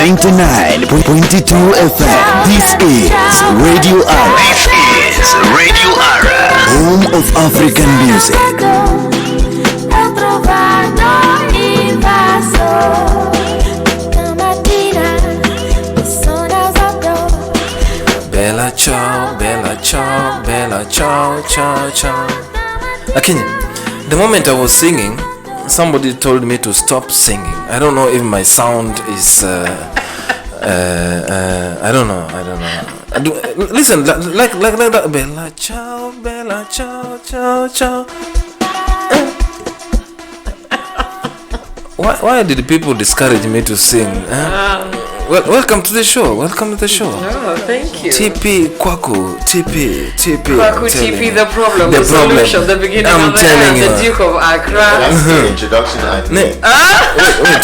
99.2 FM. This is Radio Ara. Home of African music. Bella ciao, bella ciao, bella ciao, ciao, ciao. Akinyi, the moment I was singing, somebody told me to stop singing. I don't know if my sound is I don't know. Listen, like that. Bella ciao, ciao, ciao. Why did people discourage me to sing? Welcome to the show. Oh, thank you. TP Kwaku, TP. Kwaku, TP, the problem, the solution, the beginning I'm of the telling end, you. the Duke of Accra. That's the introduction, I think.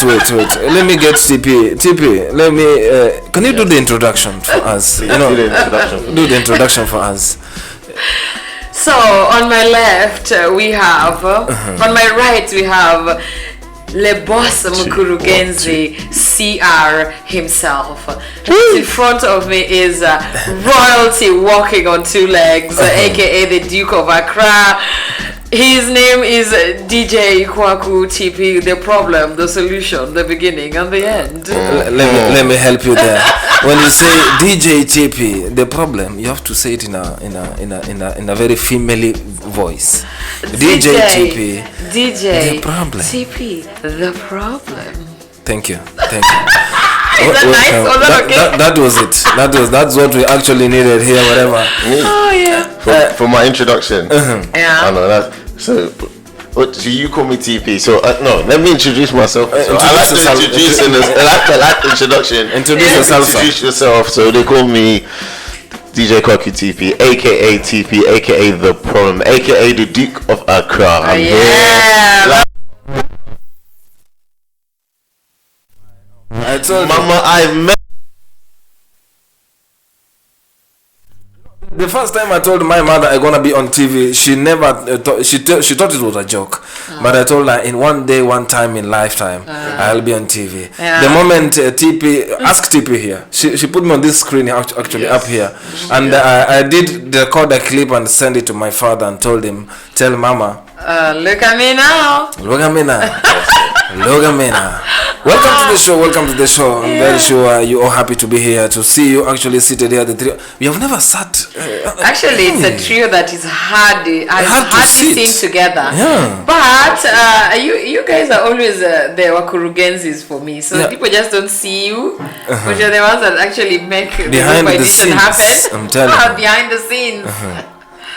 Wait. Let me get TP. Let me. Can you do the introduction for us? Do the introduction for us. So on my left we have, on my right we have Le Boss Mkurugenzi CR himself. In front of me is royalty walking on two legs, aka the Duke of Accra. His name is DJ Kwaku TP, the problem, the solution, the beginning and the end. Let me help you there. When you say DJ TP, the problem, you have to say it in a very female voice. DJ TP, the problem. TP, the problem. Thank you. Is that nice? Was that okay? That was it. That's what we actually needed here. Whatever. Oh yeah. For my introduction. Yeah. I know that. So you call me TP. So no, let me introduce myself. I like the introduction. Introduce yourself. Introduce yourself. So they call me DJ Kwaku TP, aka TP, aka the problem, aka the Duke of Accra. I'm here. I told Mama, I met. The first time I told my mother I'm gonna be on TV, she never she thought it was a joke. But I told her in one time in lifetime, I'll be on TV. Yeah. The moment TP, ask TP here, she put me on this screen actually up here, and I did record a clip and send it to my father and told him, tell mama. Look at me now. Welcome to the show. I'm very sure you're all happy to be here, to see you actually seated here. The three. We have never sat. Actually, it's a trio that is hardly seen together. Yeah. But you guys are always the Wakurugenzis for me. So people just don't see you, but you're the ones that actually make behind the the scenes happen. I'm telling you. Behind the scenes.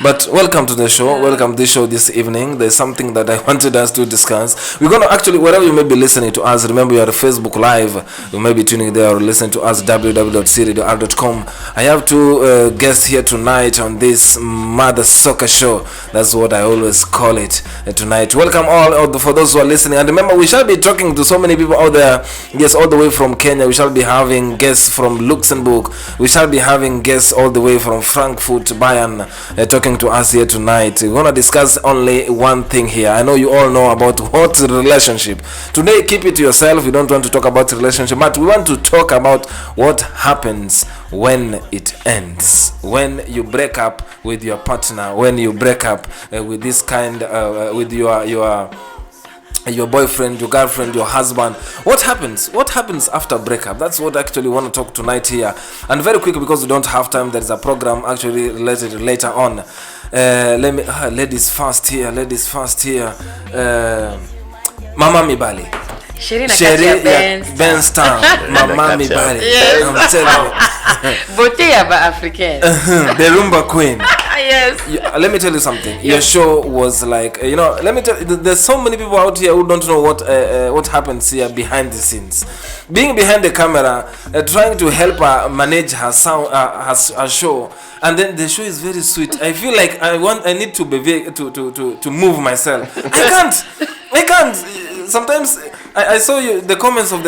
But welcome to the show. Welcome to the show this evening. There's something that I wanted us to discuss. We're going to actually, wherever you may be listening to us, remember you are Facebook Live. You may be tuning there or listening to us www.cradior.com. I have two guests here tonight on this MATHASOKA show. That's what I always call it tonight. Welcome all for those who are listening. And remember, we shall be talking to so many people out there. Yes, all the way from Kenya. We shall be having guests from Luxembourg. We shall be having guests all the way from Frankfurt, Bayern, talking to us here tonight. We're going to discuss only one thing here. I know you all know about what relationship. Today, keep it to yourself. We don't want to talk about relationship, but we want to talk about what happens when it ends. When you break up with your partner, when you break up with this kind, with your boyfriend, your girlfriend, your husband. What happens after breakup? That's what I actually want to talk tonight here. And very quick, because we don't have time, there is a program actually related later on. Ladies first here. Mama Mibali. Sherry Benstown. Mama Mibali. I'm telling you. Botea ba African. The Rumba Queen. Yes. Let me tell you something. Your show was like, let me tell you, there's so many people out here who don't know what happens here behind the scenes. Being behind the camera, trying to help her manage her sound, her show, and then the show is very sweet. I feel like I need to to move myself. I can't. Sometimes I saw the comments of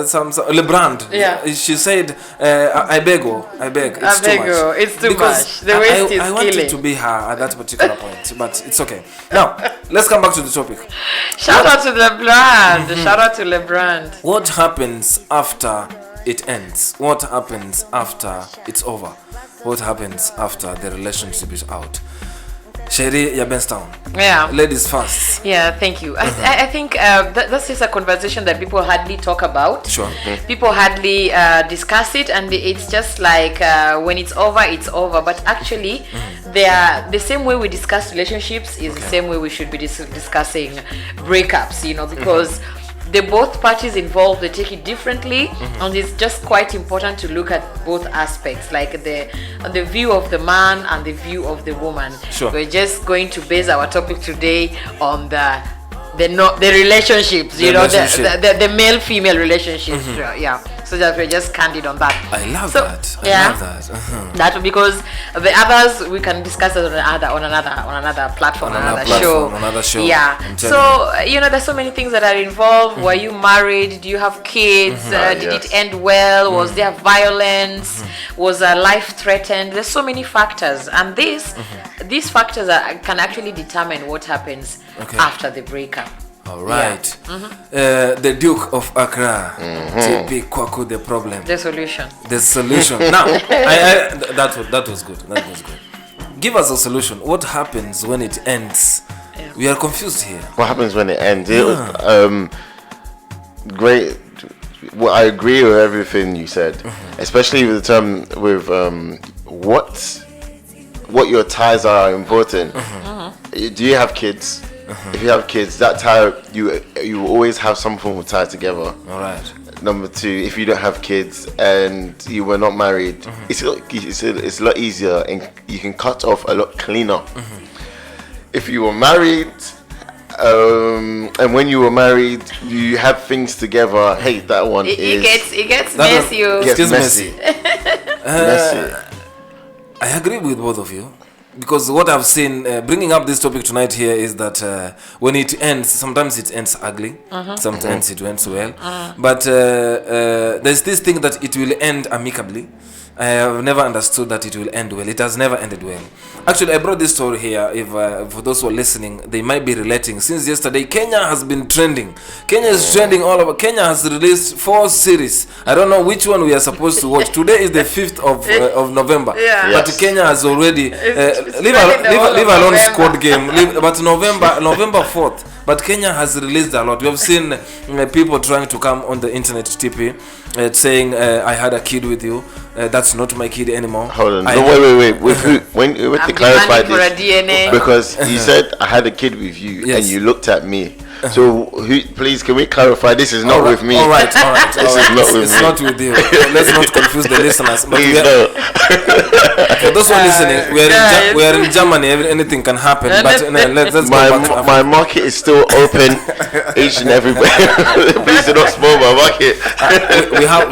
some Lebrand. Yeah. She said, I beg. It's too much. The waste is I wanted to be her at that particular point, but it's okay. Now, let's come back to the topic. Shout out to Lebrand. Shout out to Lebrand. What happens after it ends, what happens after it's over? What happens after the relationship is out? Sherry ya Benstown. Yeah. Ladies first. Yeah, thank you. I think that's just a conversation that people hardly talk about. Sure. People hardly discuss it, and it's just like when it's over. But actually, the same way we discuss relationships is the same way we should be discussing breakups, because the both parties involved, they take it differently, and it's just quite important to look at both aspects, like the view of the man and the view of the woman. Sure. We're just going to base our topic today on the relationships, the male-female relationships. Yeah, so that we're just candid on that. I love that. I love that. That, because the others we can discuss it on another platform, another show. Yeah. So there's so many things that are involved. Were you married? Do you have kids? Did it end well? Was there violence? Was life threatened? There's so many factors, and these factors can actually determine what happens after the breakup. All right. The Duke of Accra, TP Kwaku, the problem. The solution. Now, that was good. That was good. Give us a solution. What happens when it ends? Yeah. We are confused here. What happens when it ends? Great. Well, I agree with everything you said, especially with the term with what your ties are important. Do you have kids? If you have kids, that tie you always have some form of tie together. All right. Number two, if you don't have kids and you were not married, it's a lot easier and you can cut off a lot cleaner. If you were married, and when you were married, you have things together. Hey, that one it gets messy. It gets messy. I agree with both of you. Because what I've seen, bringing up this topic tonight here, is that when it ends, sometimes it ends ugly, sometimes it ends well. But there's this thing that it will end amicably. I have never understood that it will end well. It has never ended well. Actually, I brought this story here. If for those who are listening, they might be relating. Since yesterday, Kenya has been trending. Kenya is trending all over. Kenya has released 4 series. I don't know which one we are supposed to watch. Today is the 5th of November. But Kenya has already leave alone Squad Game. But November 4th. But Kenya has released a lot. We have seen people trying to come on the internet, TP, saying, I had a kid with you. That's not my kid anymore. Hold on. Wait. When to clarify this, because you said I had a kid with you, and you looked at me. So please, can we clarify? This is not with me. All right. This is not with me. It's not with you. Let's not confuse the listeners. But Please no. for those who are listening, we are in Germany. Anything can happen. But let's go back to my market is still open. Each and every. Please do not spoil my market.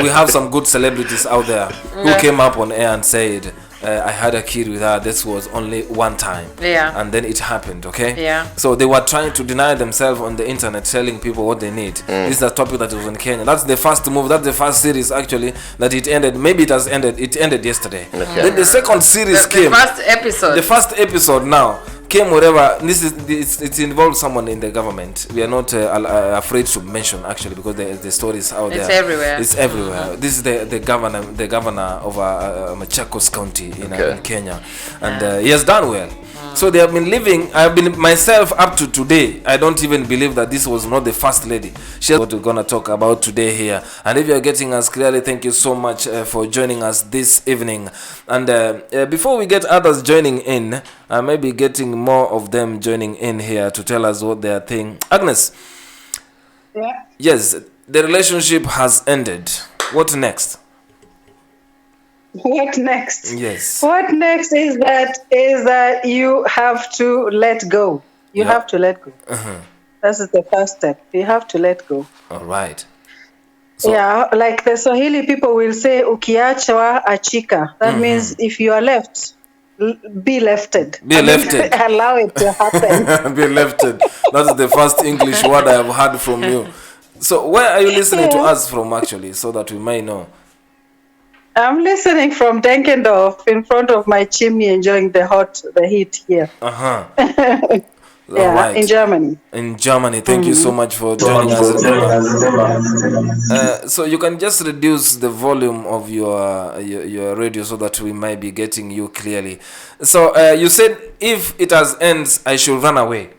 we have some good celebrities out there who came up on air and said, I had a kid with her. This was only one time. And then it happened, okay? So they were trying to deny themselves on the internet, telling people what they need. This is a topic that was in Kenya. That's the first move. That's the first series, actually, that it ended. Maybe it has ended. It ended yesterday. Then the second series came. The first episode now came whatever. It involves someone in the government. We are not afraid to mention, actually, because the story is out there. It's everywhere. This is the governor of Machakos County in Kenya, and he has done well. So they have been living. I've been myself up to today. I don't even believe that this was not the first lady. She's what we're gonna talk about today here. And if you're getting us clearly, thank you so much for joining us this evening. And before we get others joining in, I may be getting more of them joining in here to tell us what they are thinking. Agnes. Yeah. Yes, the relationship has ended. What next? What next? Yes. What next is that you have to let go. You have to let go. That's the first step. You have to let go. All right. So, like the Swahili people will say, ukiachwa achika. That means if you are left, be lefted. Be lefted. Allow it to happen. Be lefted. That's the first English word I have heard from you. So where are you listening to us from, actually, so that we may know? I'm listening from Denkendorf in front of my chimney, enjoying the heat here. Yeah, Alright. in Germany. In Germany. Thank you so much for joining us. So you can just reduce the volume of your radio so that we might be getting you clearly. So you said if it has ends, I should run away.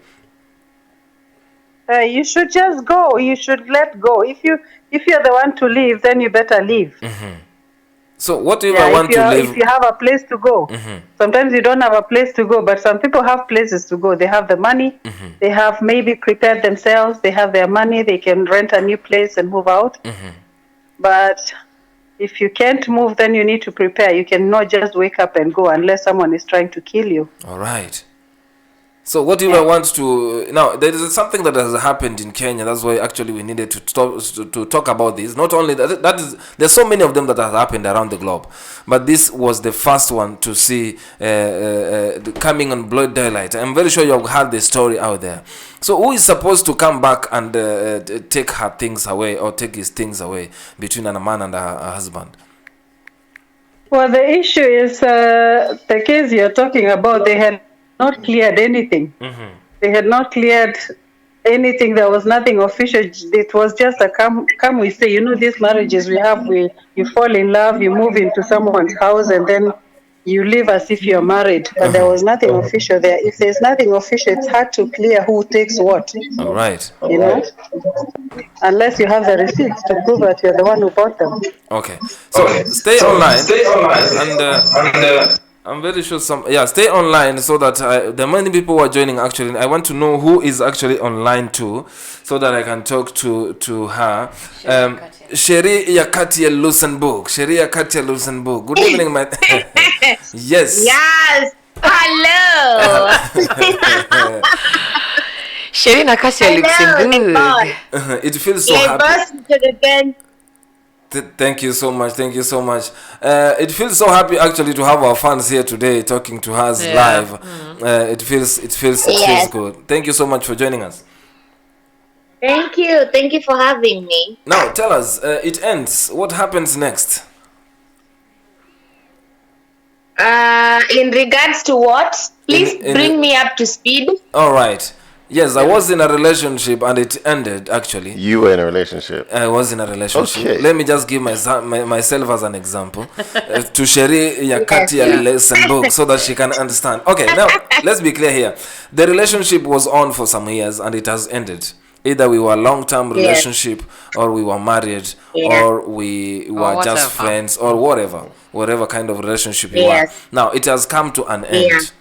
You should just go. You should let go. If you're the one to leave, then you better leave. So what if I want to If leave? you have a place to go, sometimes you don't have a place to go, but some people have places to go. They have the money. They have maybe prepared themselves. They have their money. They can rent a new place and move out. But if you can't move, then you need to prepare. You cannot just wake up and go unless someone is trying to kill you. All right. So what if I want to now? There is something that has happened in Kenya. That's why actually we needed to talk about this. Not only that is there's so many of them that have happened around the globe, but this was the first one to see coming on Blood Daylight. I'm very sure you've heard the story out there. So who is supposed to come back and take her things away or take his things away between a man and a husband? Well, the issue is the case you're talking about. They had not cleared anything. They had not cleared anything. There was nothing official. It was just a come we say, these marriages we have, you fall in love, you move into someone's house, and then you live as if you're married. But there was nothing official there. If there's nothing official, it's hard to clear who takes what. All right. Unless you have the receipts to prove that you're the one who bought them. Okay. So stay online. And I'm very sure stay online so that the many people who are joining actually, I want to know who is actually online too, so that I can talk to her. Sheri Yakatia Luxembourg. Good evening, my Yes. Yes. Hello. Sheri Nakasia Luxembourg. It feels so happy. Again. Thank you so much. It feels so happy actually to have our fans here today talking to us live. It feels good. Thank you so much for joining us. Thank you for having me. Now tell us, it ends. What happens next? In regards to what? Please bring me up to speed. All right. Yes, I was in a relationship and it ended actually. You were in a relationship? I was in a relationship. Okay. Let me just give myself as an example to Sheri Yakatia Luxembourg so that she can understand. Okay, now let's be clear here. The relationship was on for some years and it has ended. Either we were a long-term relationship or we were married or we were just friends or whatever kind of relationship you are. Now it has come to an end.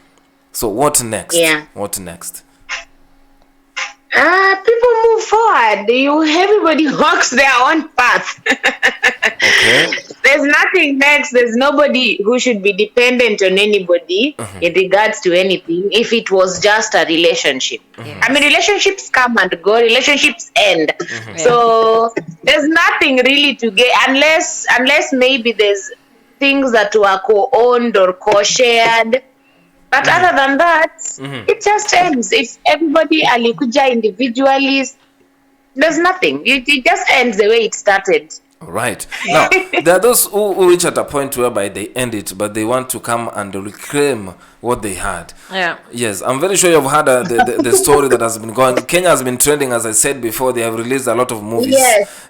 So what next? What next? People move forward. Everybody walks their own path. Okay. There's nothing next. There's nobody who should be dependent on anybody in regards to anything if it was just a relationship. I mean, relationships come and go, relationships end. So there's nothing really to get unless maybe there's things that were co-owned or co-shared. But other than that, it just ends. If everybody alikuja individually, there's nothing. It just ends the way it started. All right. Now, there are those who reach at a point whereby they end it, but they want to come and reclaim what they had. Yeah. Yes, I'm very sure you've heard the story that has been going. Kenya has been trending, as I said before. They have released a lot of movies.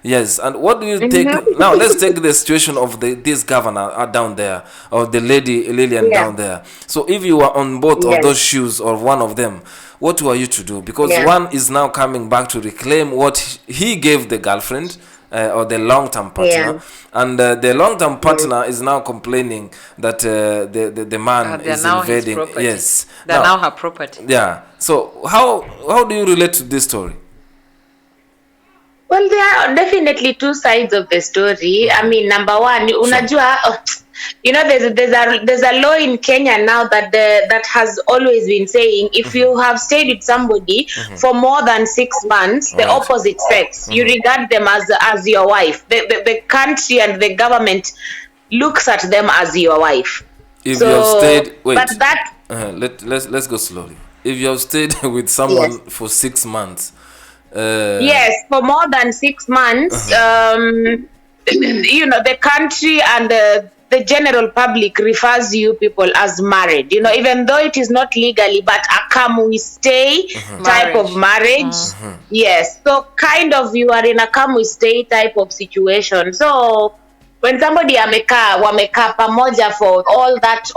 Yes. And what do you take? Now, let's take the situation of this governor down there, or the lady Lilian down there. So if you were on both of those shoes or one of them, what were you to do? Because one is now coming back to reclaim what he gave the girlfriend, or the long-term partner, and the long-term partner is now complaining that the man is invading. Yes, they're now her property. Yeah. So how do you relate to this story? Well, there are definitely two sides of the story. I mean, number one, unajua, there's a law in Kenya now that has always been saying if you have stayed with somebody for more than 6 months, the opposite sex, you regard them as your wife. The country and the government looks at them as your wife. If you have stayed, but that let's go slowly. If you have stayed with someone for 6 months. Yes, for more than 6 months, the country and the general public refers you people as married, even though it is not legally, but a come we stay type of marriage. Yes, so kind of you are in a come we stay type of situation. So when somebody wameka pamoja for all that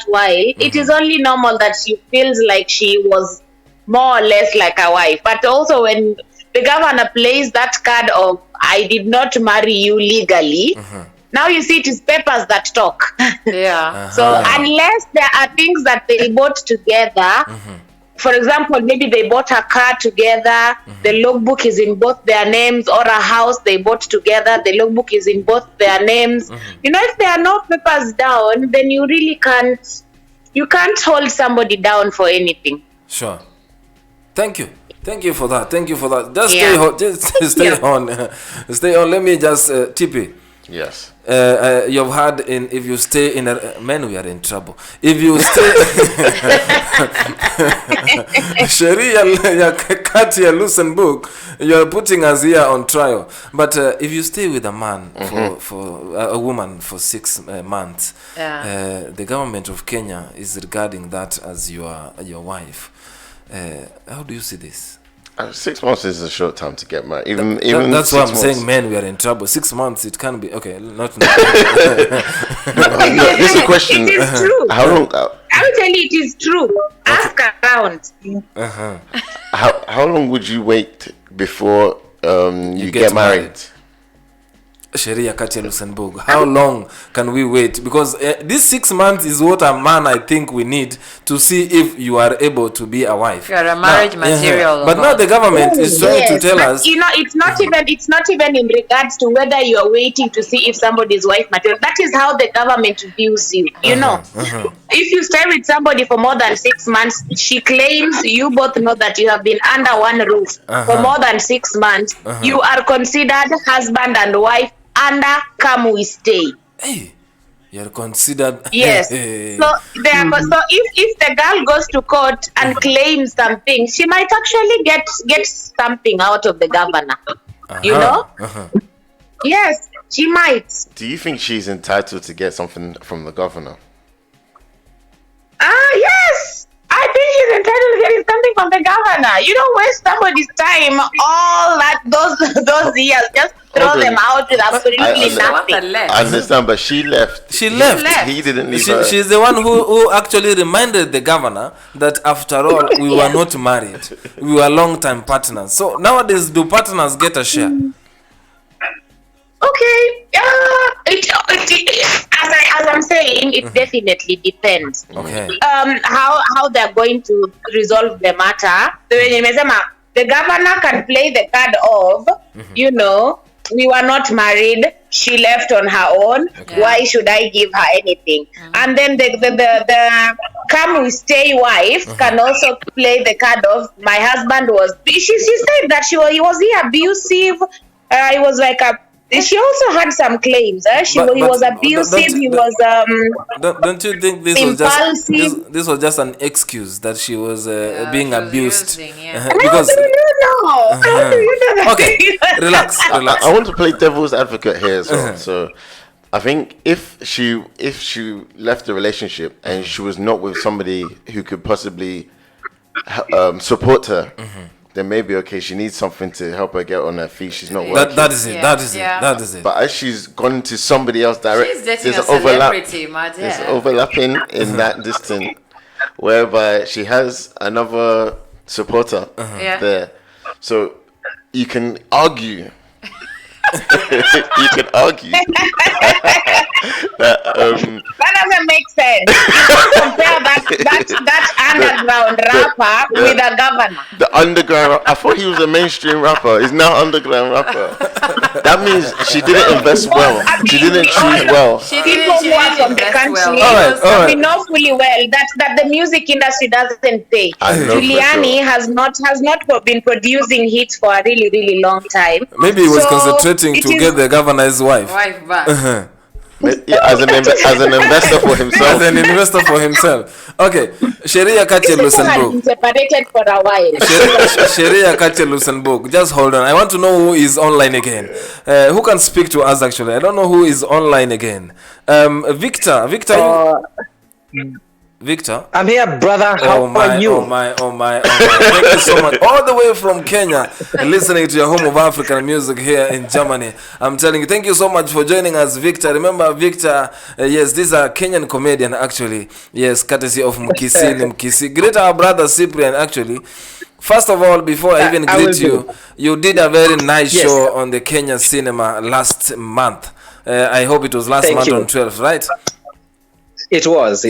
while, it is only normal that she feels like she was more or less like a wife. But also when the governor plays that card of I did not marry you legally, now you see it is papers that talk. So unless there are things that they bought together, for example, maybe they bought a car together, the logbook is in both their names, or a house they bought together, the logbook is in both their names. If there are no papers down, then you really can't hold somebody down for anything. Sure. Thank you for that. Just stay on. Stay on. Stay on. Let me just TP. Yes. You've had if you stay in a man, we are in trouble. If you stay Sharia ya kati ya Luxembourg, you're putting us here on trial. But if you stay with a man for a woman for 6 months, the government of Kenya is regarding that as your wife. How do you see this? 6 months is a short time to get married. Even that's why I'm saying, men, we are in trouble. 6 months, it can be okay. Not. No, this is a question. It is true. How long? I will tell you, it is true. Ask around. How long would you wait before you get married? Sharia kati ya Luxembourg. How long can we wait? Because this 6 months is what a man I think we need to see if you are able to be a wife. You are a marriage material. But now the government is trying to tell us. It's not even in regards to whether you are waiting to see if somebody is wife material. That is how the government views you. If you stay with somebody for more than 6 months, she claims you both know that you have been under one roof for more than 6 months. You are considered husband and wife under come we stay. Hey, you're considered. Yes. So if the girl goes to court and claims something, she might actually get something out of the governor. Yes, she might. Do you think she's entitled to get something from the governor? Yes. I think she's entitled to getting something from the governor. You don't waste somebody's time all those years. Just throw them out with absolutely nothing. I understand, but she left. She left. He didn't leave her. She's the one who actually reminded the governor that after all, we were not married. We were long-time partners. So nowadays, do partners get a share? Okay. As I'm saying, it definitely depends. Okay. How they're going to resolve the matter. The governor can play the card of, we were not married. She left on her own. Okay. Why should I give her anything? And then the come we stay wife can also play the card of my husband was. She said that he was abusive. He was like a. She also had some claims. He was abusive. He was Don't you think this impulsive. this was just an excuse that she was being abused? Because okay, relax. I want to play devil's advocate here as well. So I think if she left the relationship and she was not with somebody who could possibly support her. Then maybe okay, she needs something to help her get on her feet. She's not working. That is it. But as she's gone to somebody else direct, there's an celebrity, There's overlapping in that distance, whereby she has another supporter there. So you can argue. You can argue that doesn't make sense. You compare that underground rapper with a governor. The underground. I thought he was a mainstream rapper. He's now underground rapper. That means she didn't invest well. She didn't choose well. People who are from the country we know fully well that the music industry doesn't pay. Lilian has not been producing hits for a really, really long time. Maybe he was concentrating to get the governor's wife back. As an investor for himself. As an investor for himself. Okay. Sheria Kache Luxembourg. Separated for a while. Sheria Kache Luxembourg. Just hold on. I want to know who is online again. Who can speak to us actually? I don't know who is online again. Victor. Victor. I'm here, brother. How are you? Oh my. Thank you so much. All the way from Kenya, listening to your home of African music here in Germany. I'm telling you, thank you so much for joining us, Victor. Remember, Victor, yes, this is a Kenyan comedian, actually. Yes, courtesy of Mkisi. Greet our brother Cyprian, actually. First of all, before I even greet you, you did a very nice show on the Kenya cinema last month. I hope it was last month on 12th, right? It was.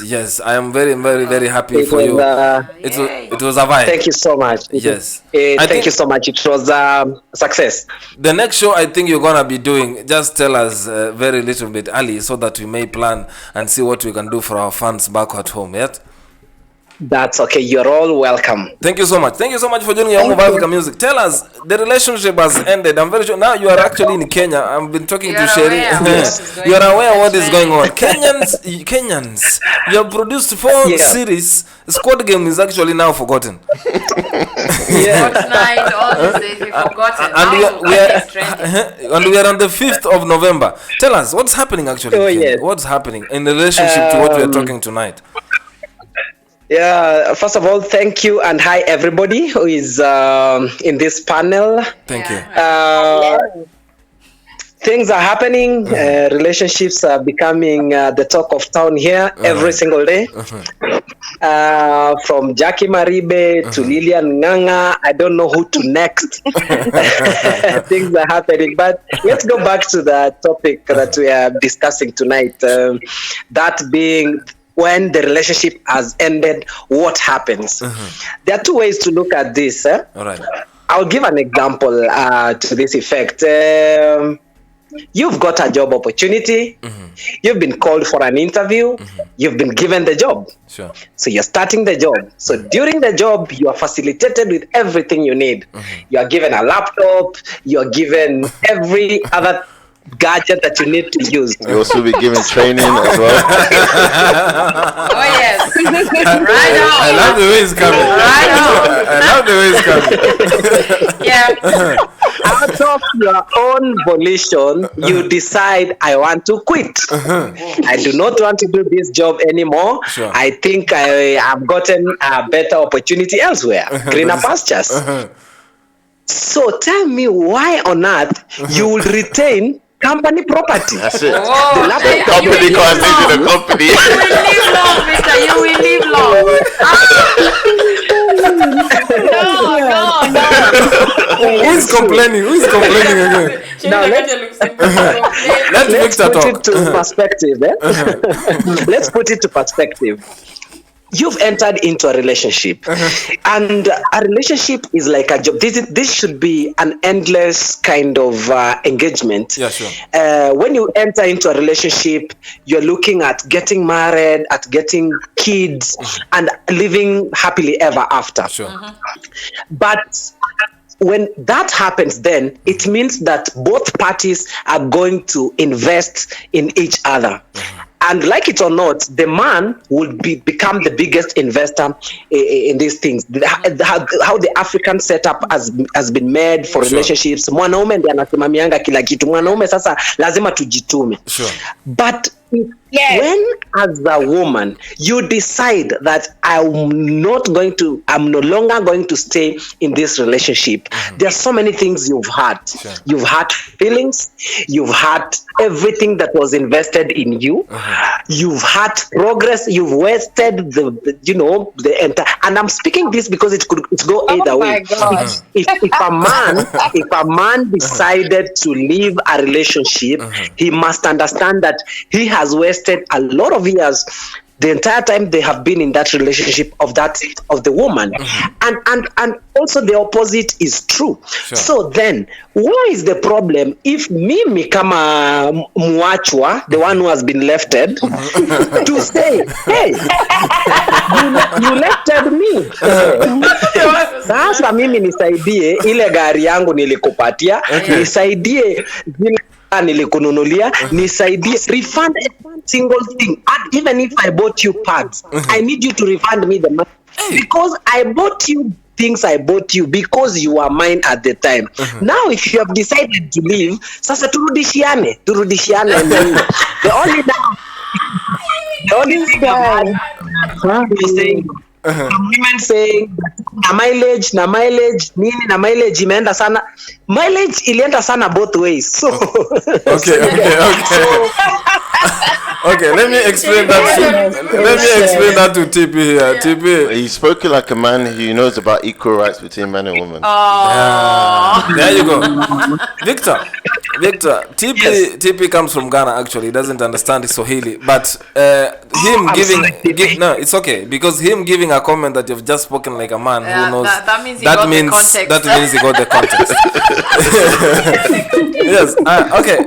Yes. I am very, very, very happy for you. It was a vibe. Thank you so much. Yes. Thank you so much. It was a success. The next show I think you're gonna be doing, just tell us very little bit early so that we may plan and see what we can do for our fans back at home. Yet. That's okay. You're all welcome. Thank you so much. Thank you so much for joining your home of African music. Tell us, the relationship has ended. I'm very sure now you are actually in Kenya. I've been talking to Sherry. You are aware what is going on. Kenyans, you have produced 4 series. Squad Game is actually now forgotten. Fortnite, all these days, we've forgotten. And we are on the 5th of November. Tell us, what's happening actually? What's happening in relationship to what we are talking tonight? Yeah, first of all, thank you and hi everybody who is in this panel. Thank you. Things are happening. Relationships are becoming the talk of town here every single day. From Jackie Maribe to Lilian Nganga, I don't know who to next. Things are happening. But let's go back to the topic that we are discussing tonight. That being, when the relationship has ended, what happens? There are 2 ways to look at this. All right. I'll give an example to this effect. You've got a job opportunity. You've been called for an interview. You've been given the job. Sure. So you're starting the job. So during the job, you are facilitated with everything you need. You are given a laptop. You are given every other gadget that you need to use. You also be given training as well. Oh yes, right on. I love the way it's coming. Right on. I love the way it's coming. Yeah. Out of your own volition, you decide, I want to quit. I do not want to do this job anymore. Sure. I think I have gotten a better opportunity elsewhere. Greener pastures. So tell me why on earth you will retain company property. That's it. Oh, The laptop Company can't live in a company. You will live long, Victor. You will live long. No. Who's complaining again? Now Let Victor put talk. it to perspective. Let's put it to perspective. You've entered into a relationship, and a relationship is like a job. This should be an endless kind of engagement. Yeah, sure. When you enter into a relationship, you're looking at getting married, at getting kids, and living happily ever after. Sure. But when that happens, then it means that both parties are going to invest in each other. And like it or not, the man will become the biggest investor in these things. How the African setup has been made for relationships. Mwanaume ndiye anasimamianga kila kitu. Mwanaume sasa lazima tujitume. Sure. But when as a woman you decide that I'm no longer going to stay in this relationship, there are so many things you've had. Sure. You've had feelings, you've had everything that was invested in you, you've had progress, you've wasted the entire, and I'm speaking this because it could go either way. If a man decided to leave a relationship, he must understand that he has wasted a lot of years, the entire time they have been in that relationship of the woman. And also the opposite is true. Sure. So then why is the problem if mimi kama muachwa, the one who has been lefted, to say, hey, you lefted me, sasa mimi nisaidie ile gari yangu nilikupatia, nisaidie nilikununulia nisaidie refund a single thing. And even if I bought you pads, I need you to refund me the money because I bought you things I bought you because you were mine at the time. Now if you have decided to leave, sasa turudishiane and then the only thing saying women saying na mileage imeenda sana. Mileage ilienda sana both ways. So okay. Okay, let me explain that to TP here. TP, He's spoken like a man who knows about equal rights between men and women. there you go. Victor, TP comes from Ghana. Actually, he doesn't understand Swahili, but it's okay because him giving a comment that you've just spoken like a man who knows that means he got the context. Yes. Okay,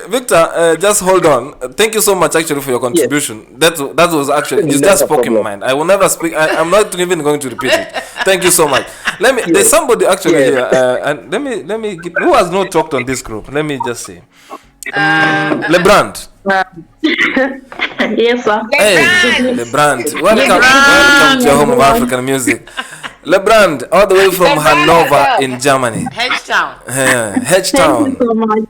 Victor, just hold on. Thank you so much actually for your contribution. Yes. That was actually you just spoke in my mind. I will never speak. I'm not even going to repeat it. Thank you so much. There's somebody actually here, and let me who has not talked on this group. Let me just say, Lebrand. Yes, sir. Hey, Lebrand. Welcome to your home of African music. Lebrand, all the way from Hanover in Germany. H-Town. H-Town.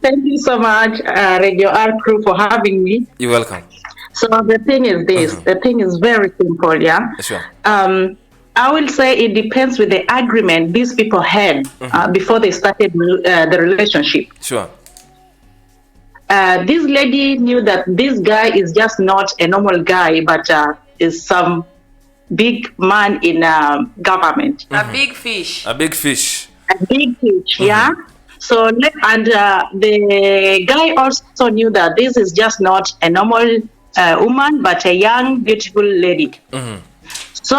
Thank you so much, Radio R crew, for having me. You're welcome. So the thing is this. The thing is very simple, yeah? Sure. I will say it depends with the agreement these people had before they started the relationship. Sure. This lady knew that this guy is just not a normal guy, but is some big man in government. A big fish. A big fish, yeah. So, and the guy also knew that this is just not a normal woman, but a young, beautiful lady. So,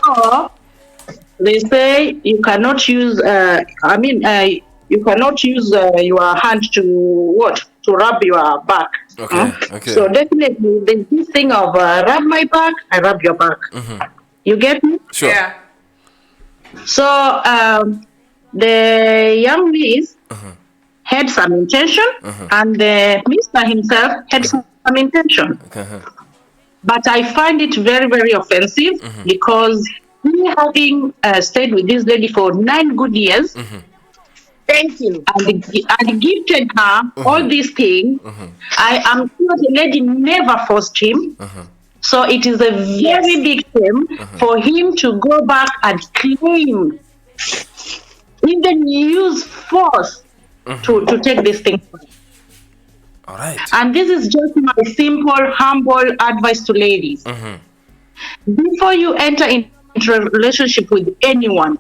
they say you cannot use, you cannot use your hand to rub your back. Okay. So, definitely, there's this thing of rub my back, I rub your back. You get me? Sure. Yeah. So the young miss had some intention, and the Mr. himself had some intention. But I find it very, very offensive because he having stayed with this lady for 9 good years. Thank you. And gifted her all these things. I am sure the lady never forced him. So it is a very big shame for him to go back and claim, even use force to take this thing. All right. And this is just my simple, humble advice to ladies. Before you enter into a relationship with anyone,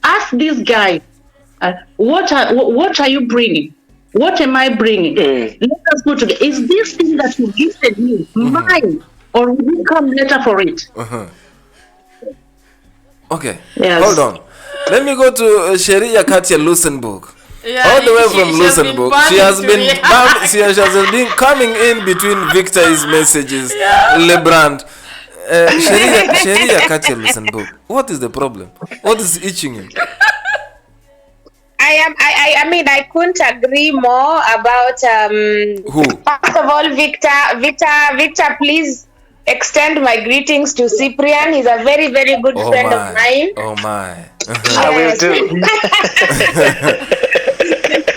ask this guy, what are you bringing? What am I bringing? Let us go together. Is this thing that you gifted me mine? Or will you come later for it? Okay. Yes. Hold on. Let me go to Sheria Katia Luxembourg. Yeah, all the way from Luxembourg. She has been coming in between Victor's messages. Lebrand. Sheria Katia Luxembourg. What is the problem? What is itching you? I couldn't agree more about who? First of all, Victor, please extend my greetings to Cyprian. He's a very, very good friend of mine. Oh my. I will do.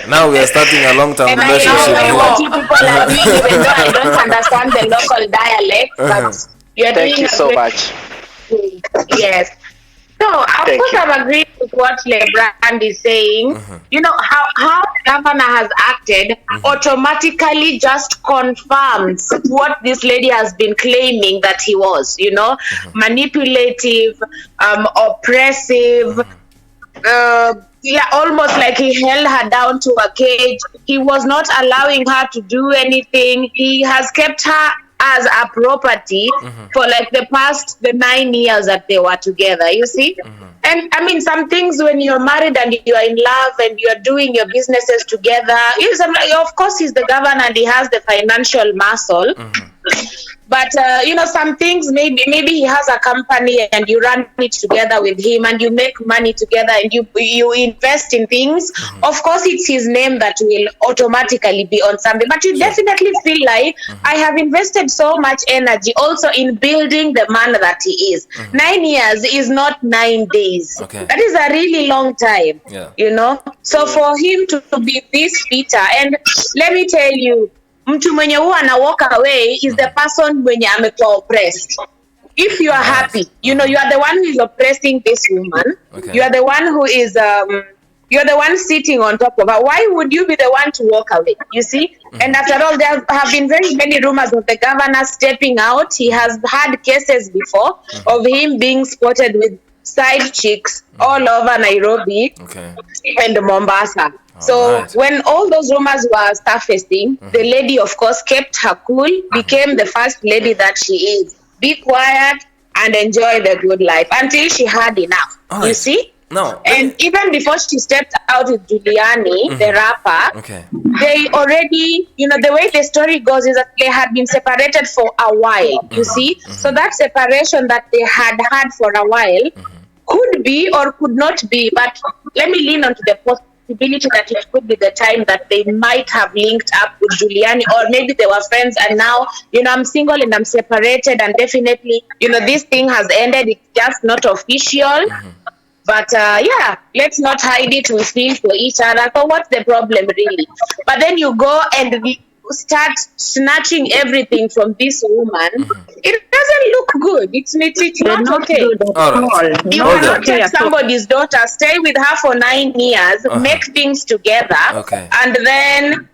Now we are starting a long-term relationship. I know you people like me, even though I don't understand the local dialect, but you're Thank you so much. Yes. So, of course, I'm agreeing with what Lebrand is saying. You know, how the governor has acted automatically just confirms what this lady has been claiming that he was, you know, manipulative, oppressive, almost like he held her down to a cage. He was not allowing her to do anything. He has kept her as a property for like the 9 years that they were together, you see. And I mean, some things when you're married and you're in love and you're doing your businesses together, of course he's the governor and he has the financial muscle. But some things, maybe he has a company and you run it together with him and you make money together and you invest in things. Of course, it's his name that will automatically be on something. But you definitely feel like I have invested so much energy also in building the man that he is. 9 years is not 9 days. Okay. That is a really long time. Yeah. So for him to be this bitter, and let me tell you, mtu mwenye huwa ana walk away is the person mwenye amekuwa oppressed. If you are happy, you are the one who is oppressing this woman. Okay. You are the one who is you're the one sitting on top of her. Why would you be the one to walk away? You see? And after all, there have been very many rumors of the governor stepping out. He has had cases before of him being spotted with side chicks all over Nairobi and Mombasa. So when all those rumors were surfacing, the lady, of course, kept her cool, became the first lady that she is. Be quiet and enjoy the good life until she had enough. You see? No. And even before she stepped out with Giuliani, the rapper, they already, the way the story goes is that they had been separated for a while, you see? So that separation that they had for a while could be or could not be, but let me lean onto the possibility that it could be the time that they might have linked up with Giuliani, or maybe they were friends and now, I'm single and I'm separated and definitely, this thing has ended. It's just not official. But let's not hide it. We feel for each other. So what's the problem really? But then you go and start snatching everything from this woman. It doesn't look good. It's not okay. You cannot take somebody's daughter, stay with her for 9 years, make things together, and then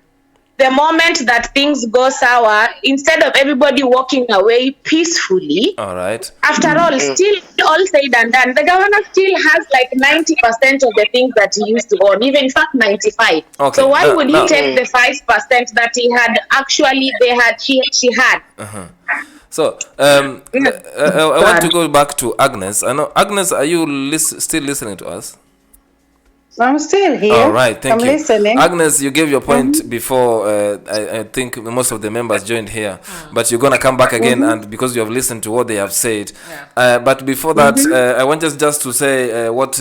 the moment that things go sour, instead of everybody walking away peacefully, after all, still all said and done, the governor still has like 90% of the things that he used to own, even in fact 95. So why would he take the 5% that he had she had? So I want to go back to Agnes. I know, Agnes, are you still listening to us? I'm still here. All right, thank you. Listening. Agnes, you gave your point before. I think most of the members joined here, but you're gonna come back again, and because you have listened to what they have said. But before that, I want just to say what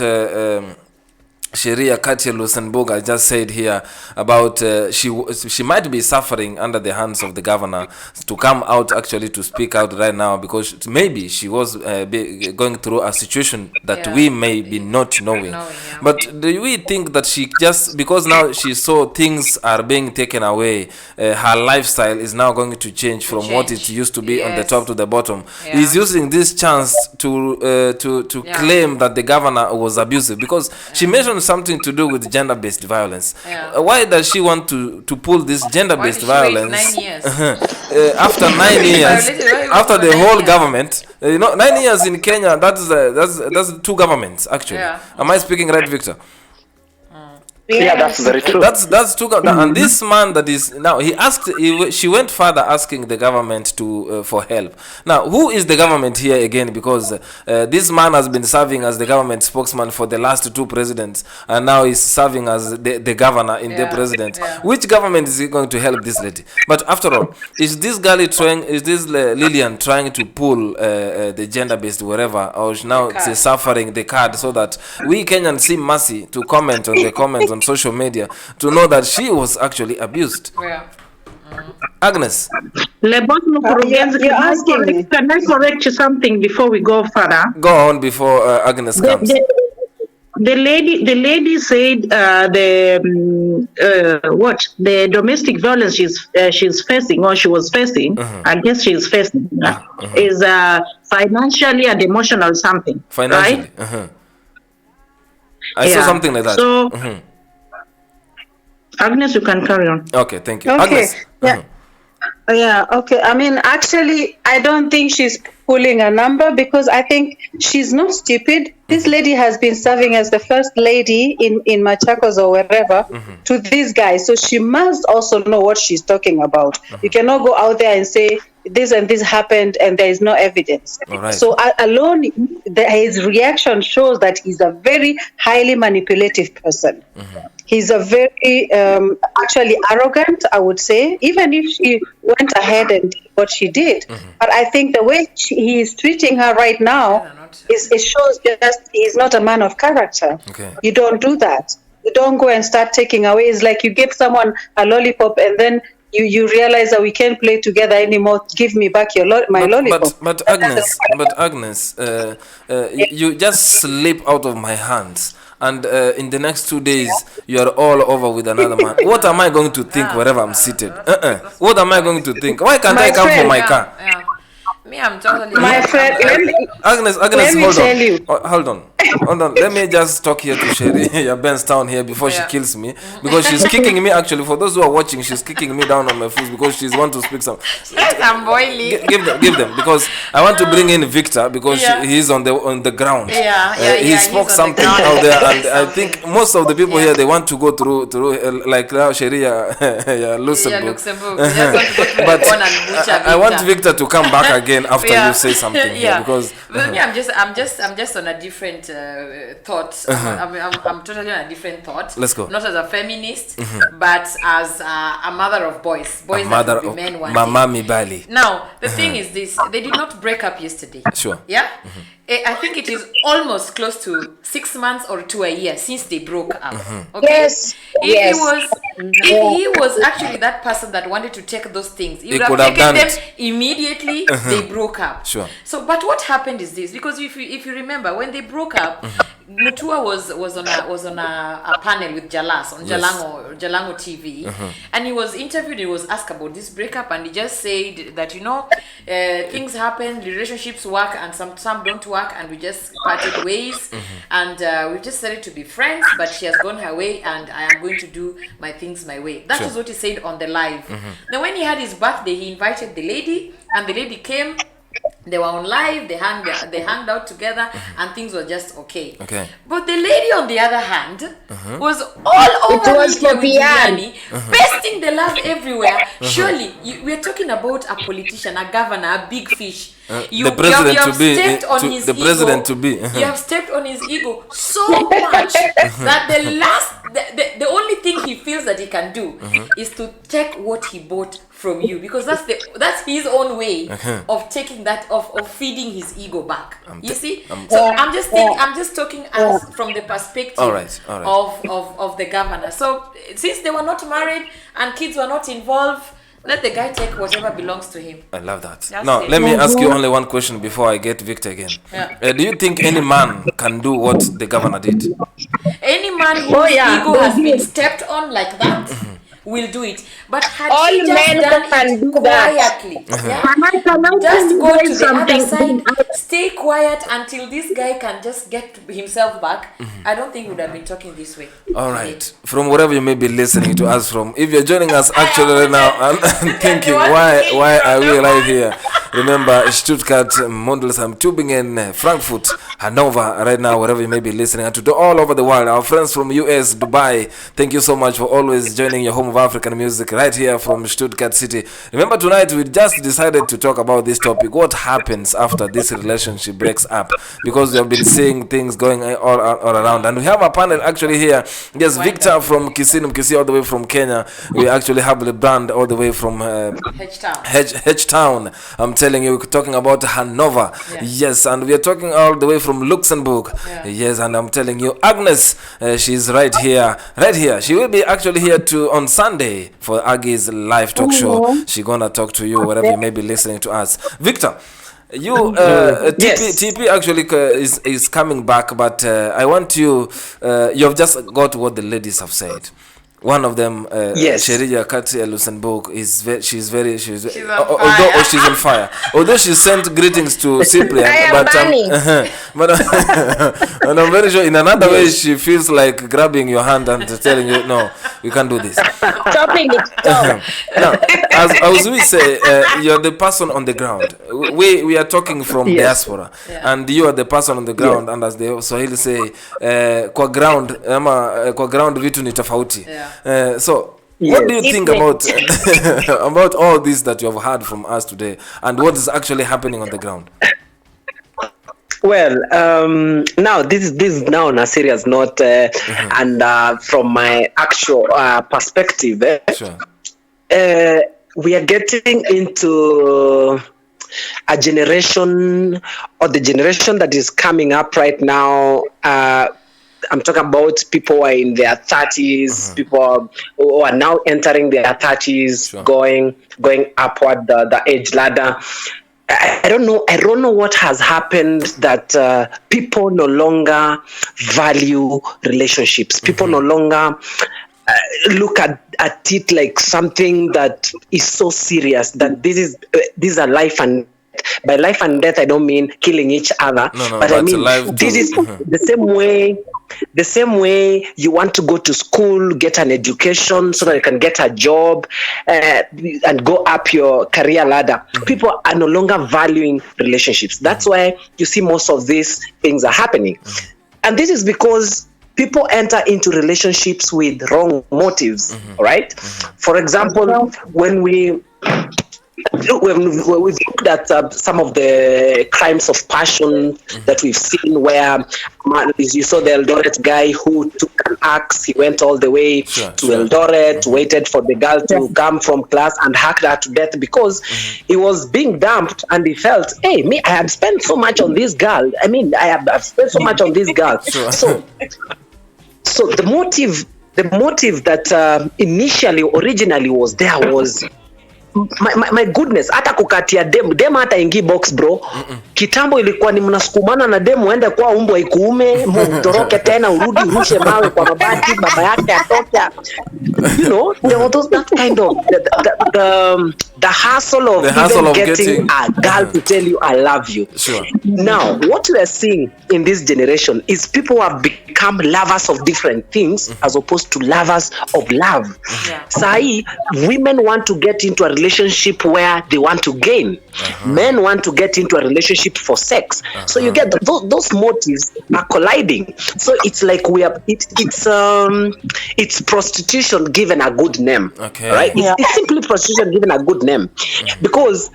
Sheria Katia Lusenburg just said here about she might be suffering under the hands of the governor to come out actually to speak out right now, because maybe she was going through a situation that we may be not knowing. But do we think that she just, because now she saw things are being taken away, her lifestyle is now going to change from what it used to be on the top to the bottom, is using this chance to claim that the governor was abusive? Because she mentioned something to do with gender-based violence. Why does she want to pull this gender-based violence 9 years? After 9 years, after the whole government? 9 years in Kenya, that's two governments actually. Am I speaking right, Victor? Yeah, that's very true. That's too good. And this man that is now, she went further asking the government for help. Now, who is the government here again? Because this man has been serving as the government spokesman for the last two presidents, and now he's serving as the governor in the president. Which government is going to help this lady? But after all, is this Lilian trying to pull the gender-based wherever, or now she's suffering the card so that we Kenyans see mercy to comment on the comments on social media to know that she was actually abused? Agnes, you're asking me. Can I correct you something before we go further? go on before Agnes comes. The lady said the domestic violence she's facing, or she was facing, I guess she's facing, is financially and emotional something. Financially, right? I saw something like that. So, Agnes, you can carry on. Okay, thank you. Okay. Agnes. Okay. I mean, actually, I don't think she's pulling a number, because I think she's not stupid. This lady has been serving as the first lady in Machakos or wherever to this guy. So she must also know what she's talking about. You cannot go out there and say this and this happened and there is no evidence. So alone, his reaction shows that he's a very highly manipulative person. He's a very actually arrogant, I would say, even if she went ahead and did what she did. But I think the way he is treating her right now it shows just he's not a man of character. Okay. You don't do that. You don't go and start taking away. It's like you give someone a lollipop and then you realize that we can't play together anymore. Give me back my lollipop. But Agnes, you just slip out of my hands. And in the next 2 days, you are all over with another man. What am I going to think wherever I'm seated? What am I going to think? Why can't I come for my car? Yeah. Me, I'm totally. My friend, Agnes, let me hold tell on. you. Hold on. Let me just talk here to Sherry, your Ben's town here before she kills me. Because she's kicking me, actually, for those who are watching, she's kicking me down on my foot because she's want to speak some. Yes, I'm boiling. Give them, because I want to bring in Victor, because he's on the ground. He spoke something out there, and I think most of the people here, they want to go through like now Sherry, Luxembourg. But I want Victor to come back again after you say something here, because but me, I'm just on a different thought. I'm totally on a different thought. Let's go. Not as a feminist, but as a mother of boys that mother will be men one Mama day. Mibali. Now the thing is this: they did not break up yesterday. Sure. Yeah. I think it is almost close to 6 months or to a year since they broke up. Okay? Yes. If he was actually that person that wanted to take those things, he would have taken them immediately. They broke up. Sure. So, but what happened is this, because if you remember when they broke up, Mutua was on a panel with Jalas on Jalango TV, and he was interviewed. He was asked about this breakup, and he just said that things happen, relationships work, and some don't work, and we just parted ways, and we just started to be friends. But she has gone her way, and I am going to do my things my way. That is what he said on the live. Then when he had his birthday, he invited the lady, and the lady came. They were on live, they hanged out together, and things were just okay. But the lady on the other hand was all over Lilian, pasting the love everywhere. Surely, we're talking about a politician, a governor, a big fish. You have stepped on his ego. You have stepped on his ego so much that the only thing he feels that he can do is to take what he bought from you, because that's his own way of taking that of feeding his ego back. You see? I'm just talking as from the perspective of the governor. So since they were not married and kids were not involved, let the guy take whatever belongs to him. I love that. Now, let me ask you only one question before I get Victor again. Do you think any man can do what the governor did? Any man whose ego has been stepped on like that will do it. But had all he just men done can it do quietly, just go to the other something. side, stay quiet until this guy can just get himself back, I don't think we would have been talking this way. All right. From wherever you may be listening to us from, if you're joining us actually right now and thinking, why are we live here? Remember, Stuttgart, Mondelsheim, Tübingen, Frankfurt, Hanover, right now, wherever you may be listening, and to all over the world, our friends from US, Dubai, thank you so much for always joining your home of African music right here from Stuttgart City. Remember, tonight we just decided to talk about this topic, what happens after this relationship breaks up, because we have been seeing things going all around, and we have a panel actually here. Yes, Victor from Kisii, all the way from Kenya. We actually have the brand all the way from H-Town. I'm telling you, we're talking about Hanover. Yes, and we are talking all the way from Luxembourg. Yes, and I'm telling you, Agnes, she's right here. She will be actually here on Sunday for Aggie's live talk show. She's gonna talk to you wherever you may be listening to us. Victor, you TP actually is coming back, but I want you have just got what the ladies have said. One of them, Sheria Katia Luxembourg, she's on fire. Although she sent greetings to Cyprian, but and I'm very sure in another way she feels like grabbing your hand and telling you, no, we can't do this. Stopping it. Now, as we say, you're the person on the ground. We are talking from diaspora, and you are the person on the ground. And as the Swahili say, kwa ground vitu ni tofauti. So, what do you think about all this that you have heard from us today, and what is actually happening on the ground? Well, now this is now on a serious note, and from my actual perspective, Sure. We are getting into a generation, or the generation that is coming up right now. I'm talking about people who are in their 30s, people who are now entering their 30s, Sure. going upward the age ladder. I don't know what has happened that people no longer value relationships. People no longer look at it like something that is so serious, that this is a life and by life and death I don't mean killing each other, No, but I but mean alive this too. is the same way you want to go to school, get an education so that you can get a job and go up your career ladder. People are no longer valuing relationships. That's why you see most of these things are happening. And this is because people enter into relationships with wrong motives, right? For example, when we looked at some of the crimes of passion that we've seen, where you saw the Eldoret guy who took an axe, he went all the way to Eldoret, waited for the girl to come from class and hacked her to death because he was being dumped and he felt, hey, I have spent so much on this girl. I mean, I've spent so much on this girl. So the motive that originally was there was my goodness, hata kukatia dem hata ingi box bro. Kitambo ilikuwa ni mnasukumana na dem uende kwa umbwa ikuume, mtoroke tena urudi urushe mawe kwa mabati, baba yake atoke. You know, there was that kind of the hassle of getting a girl to tell you I love you. Sure. Now, what we are seeing in this generation is people who have become lovers of different things as opposed to lovers of love. Sai, women want to get into a relationship where they want to gain. Men want to get into a relationship for sex. So you get those motives are colliding. So it's like it's prostitution given a good name. Okay. Right? It's simply prostitution given a good name. Because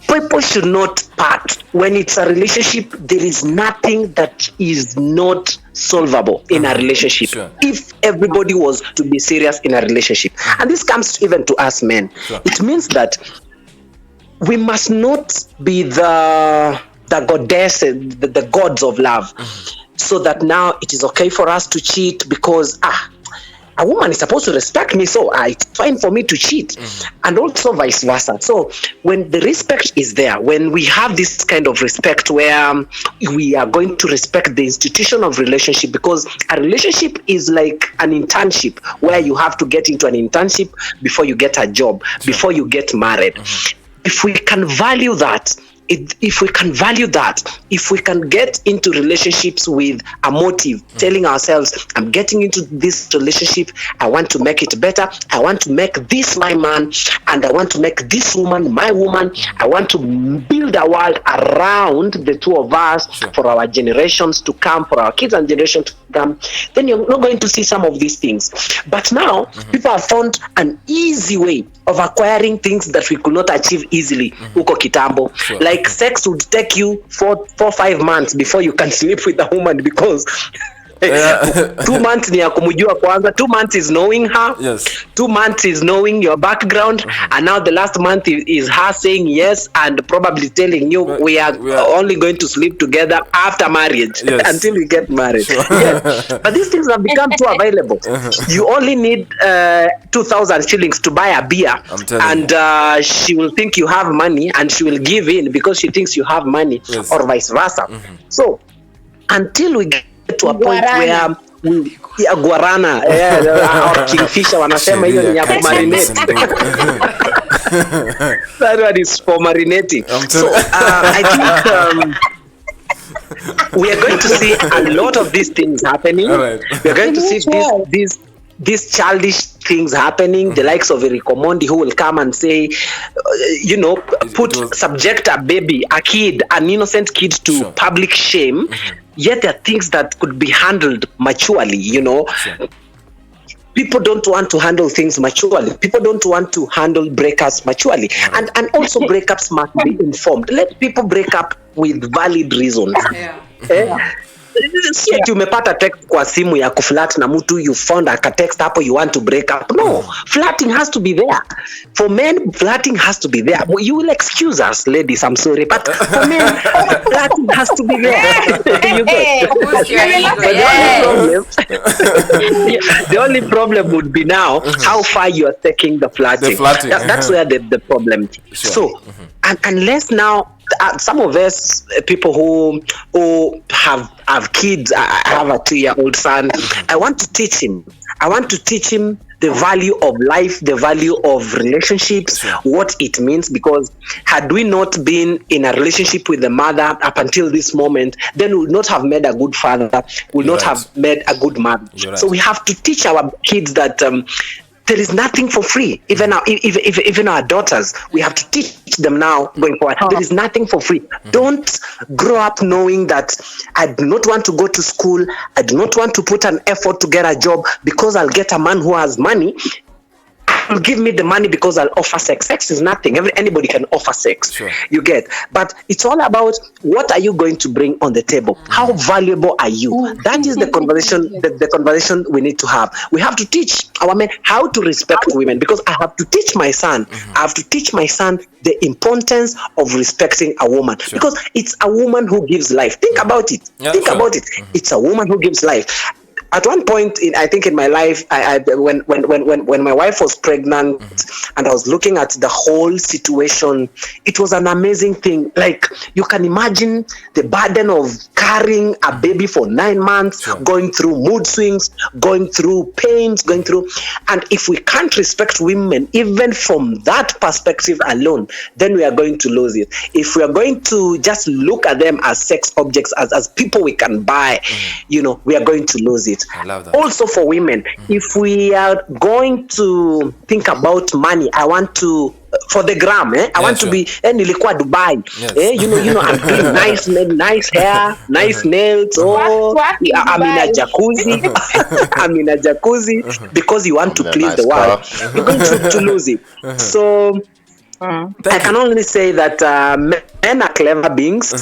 people should not part. When it's a relationship, there is nothing that is not solvable in a relationship. Sure. If everybody was to be serious in a relationship. And this comes even to us men. Sure. It means that we must not be the goddess, the gods of love. So that now it is okay for us to cheat because a woman is supposed to respect me, so it's fine for me to cheat. And also vice versa. So when the respect is there, when we have this kind of respect where we are going to respect the institution of relationship, because a relationship is like an internship where you have to get into an internship before you get a job, before you get married. If we can value that, if we can get into relationships with a motive, telling ourselves, I'm getting into this relationship, I want to make it better, I want to make this my man, and I want to make this woman my woman, I want to build a world around the two of us for our generations to come, for our kids and generations to come, then you're not going to see some of these things. But now, people have found an easy way of acquiring things that we could not achieve easily huko kitambo. Like sex would take you 4-5 months before you can sleep with a woman because 2 months ni ya kumjua kwanza, 2 months is knowing her, 2 months is knowing your background, and now the last month is her saying yes and probably telling you we are only going to sleep together after marriage until we get married. But these things have become too available. You only need 2,000 shillings to buy a beer, and she will think you have money and she will give in because she thinks you have money, or vice versa. So until we get to a point where guarana or kingfisher wanasema hiyo ni ya kumarinate. That one is for marinating. So I think we are going to see a lot of these things happening. We are going to see these childish things happening, the likes of Eric Omondi who will come and say, subject a baby, a kid, an innocent kid to public shame. Yet there are things that could be handled maturely, people don't want to handle things maturely. People don't want to handle breakups maturely. And also breakups must be informed. Let people break up with valid reasons. Si ati umepata text kwa simu ya kuflirt na mtu, you found a text hapo, you want to break up. No, flirting has to be there. For men, flirting has to be there. You will excuse us, ladies, I'm sorry, but for men, flirting has to be there. You get the only problem would be now how far you are taking the flirting. That's where the problem. So, and unless now some of us people who have kids, I have a 2-year-old son. I want to teach him the value of life, the value of relationships, what it means, because had we not been in a relationship with the mother up until this moment, then we would not have made a good father, we would not have made a good mother. So we have to teach our kids that there is nothing for free. Even our daughters, we have to teach them now going forward. There is nothing for free. Don't grow up knowing that I do not want to go to school. I do not want to put an effort to get a job because I'll get a man who has money. Give me the money because I'll offer sex. Sex is nothing. Anybody can offer sex. You get. But it's all about what are you going to bring on the table? How valuable are you? That is the conversation. The conversation we need to have. We have to teach our men how to respect women, because I have to teach my son. I have to teach my son the importance of respecting a woman, because it's a woman who gives life. Think about it. Think about it. It's a woman who gives life. At one point, I think in my life, when my wife was pregnant, and I was looking at the whole situation, it was an amazing thing. Like, you can imagine the burden of carrying a baby for 9 months, going through mood swings, going through pains, and if we can't respect women, even from that perspective alone, then we are going to lose it. If we are going to just look at them as sex objects, as people we can buy, we are going to lose it. I love that. Also for women, if we are going to think about money, I want to for the gram, I want to be nilikuwa Dubai. I'm doing nice hair, nice nails. I'm in a jacuzzi. I'm in a jacuzzi because you want to please the world. You're going to lose it. So I can only say that men are clever beings.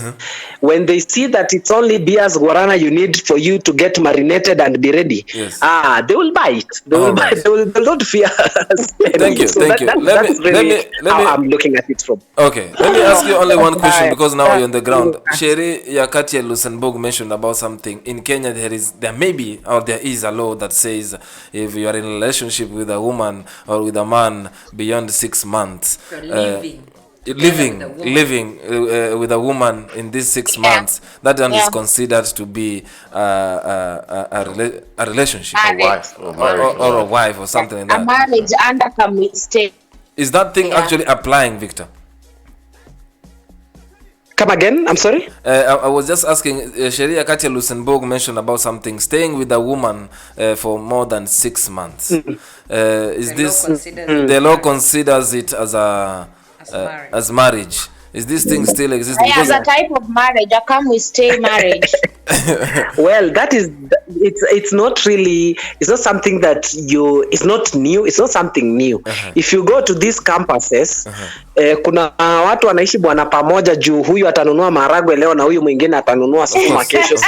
When they see that it's only beers guarana you need for you to get marinated and be ready, they will buy it. They will buy it. They will not fear us. Thank you. That's really how I'm looking at it from. Okay, let me ask you only one question, because now you're on the ground. Sherry Yakatia Lusenburg mentioned about something. In Kenya, there is a law that says if you are in a relationship with a woman or with a man beyond 6 months, living with a woman in these 6 months, that one is considered to be a relationship, a wife or a wife or something like that. A marriage under a mistake. Is that thing actually applying, Victor? Come again? I'm sorry? I was just asking, Sheria Katia Lusenburg mentioned about something, staying with a woman for more than 6 months. Is the law considers it as marriage? Is this thing still existing? As a type of marriage, a come we stay marriage. Well, that is, it's not really, it's not something that it's not new, it's not something new. If you go to these campuses, kuna watu wanaishi bwana pamoja juu huyu atanunua maharagwe leo na huyu mwingine atanunua sukuma kesho.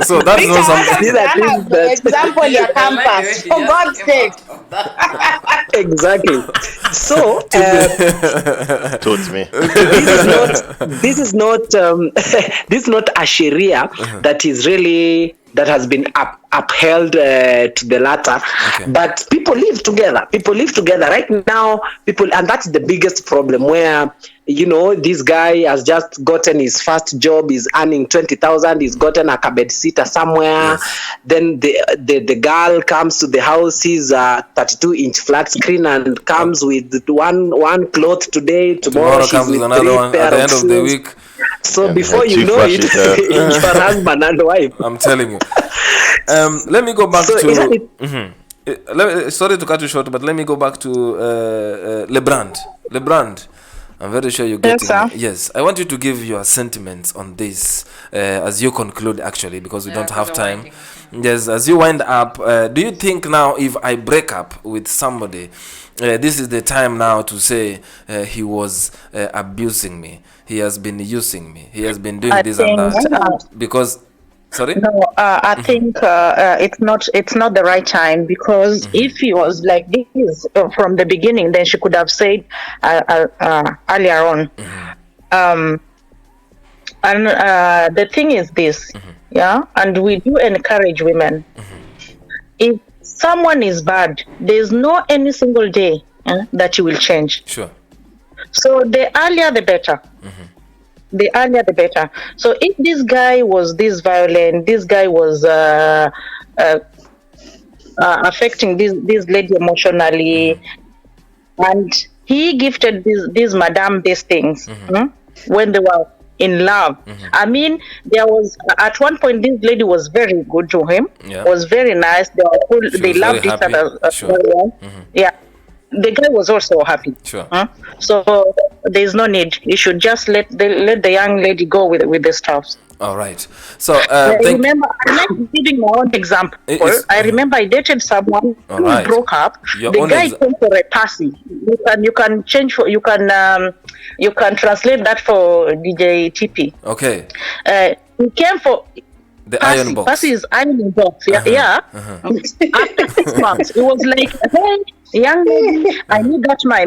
So that's not something. Example ya campus, for God's sake. Exactly. So, Taught me. This is not a Sharia that is really, that has been upheld to the latter. But people live together right now. And that's the biggest problem, where this guy has just gotten his first job, he's earning 20,000, he's gotten a bed sitter somewhere. Then the girl comes to the house, sees a 32-inch flat screen and comes with one cloth today, tomorrow she's comes with another one at the end of the week. So before you know it, your husband and wife. I'm telling you. Let me go back sorry to cut you short, but let me go back to Lebrand. I'm very sure you're getting sir. Yes, I want you to give your sentiments on this as you conclude, actually, because we don't have time. Yes, as you wind up, do you think now if I break up with somebody, this is the time now to say he was abusing me, he has been using me, he has been doing this and that? Because, sorry? No, I think it's not the right time, because if he was like this from the beginning, then she could have said earlier on. And the thing is this, and we do encourage women. If someone is bad, there's no any single day that you will change. Sure. So the earlier the better. The earlier the better. So if this guy was this violent, this guy was affecting this lady emotionally, and he gifted this madam these things when they were in love. I mean, there was at one point this lady was very good to him, was very nice. They loved each other very well. Yeah. The guy was also happy. Sure. So there's no need. You should just let the young lady go with the stuff. All right. So I remember, I'm not giving my own example. I remember I dated someone who broke up. The guy came for a passy. You can change for you can translate that for DJ TP. Okay. He came for the passy. iron box. Passy is ironing box. Yeah. After 6 months, it was like, hey, young lady, I need that my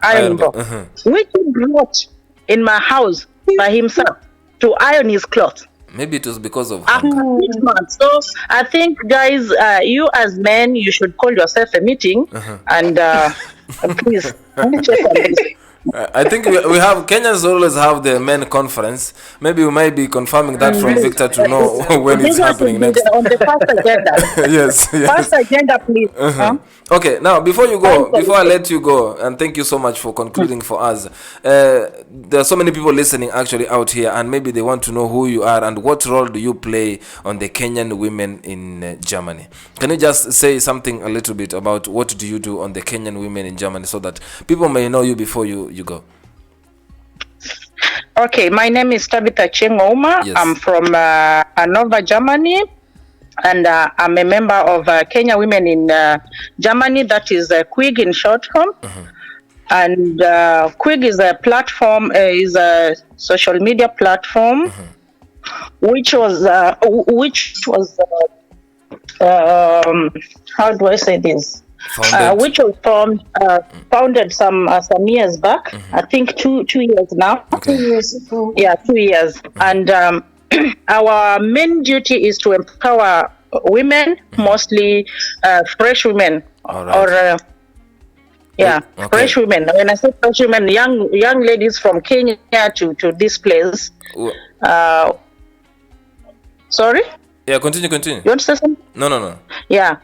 iron box, which he brought in my house by himself to iron his clothes. Maybe it was because of after 6 months. So I think, guys, you as men, you should call yourself a meeting and please check on this. I think we have Kenyans always have the men conference. Maybe we might be confirming that from Victor to know when it's happening next. On the first agenda. yes. First agenda, please. Okay, now before I let you go, and thank you so much for concluding for us. There are so many people listening actually out here, and maybe they want to know who you are and what role do you play on the Kenyan women in Germany. Can you just say something a little bit about what do you do on the Kenyan women in Germany so that people may know you before you go? Okay, my name is Tabitha Chengoma. Yes. I'm from Hanover, Germany, and I'm a member of Kenya Women in Germany, that is QUIG in short form. And QUIG is a platform, is a social media platform, which was how do I say this? Which was founded some years back. I think 2 years now. Okay. 2 years. Yeah, 2 years. And our main duty is to empower women, mostly fresh women, fresh women. When I say fresh women, young ladies from Kenya to this place. Sorry? Yeah, continue. You want to say something? No. Yeah.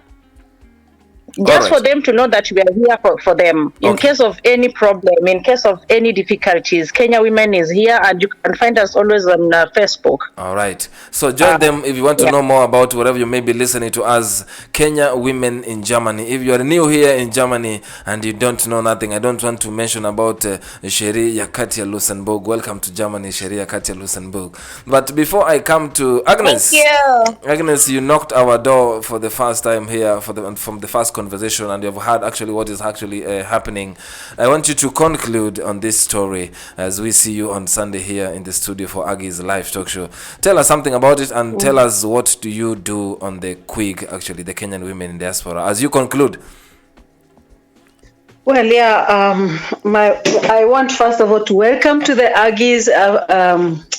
Just for them to know that we are here for them. In case of any problem, in case of any difficulties, Kenya Women is here, and you can find us always on Facebook. All right. So join them if you want to know more about whatever you may be listening to us, Kenya Women in Germany. If you are new here in Germany and you don't know nothing, I don't want to mention about Sheri Katia Lusenburg. Welcome to Germany, Sheri Katia Lusenburg. But before I come to Agnes. Thank you. Agnes, you knocked our door for the first time here from the first conversation, and you've heard actually what is actually happening. I want you to conclude on this story as we see you on Sunday here in the studio for Aggie's live talk show. Tell us something about it and tell us what do you do on the QUIG, actually, the Kenyan Women in Diaspora, as you conclude. Well, I want first of all to welcome to the Aggie's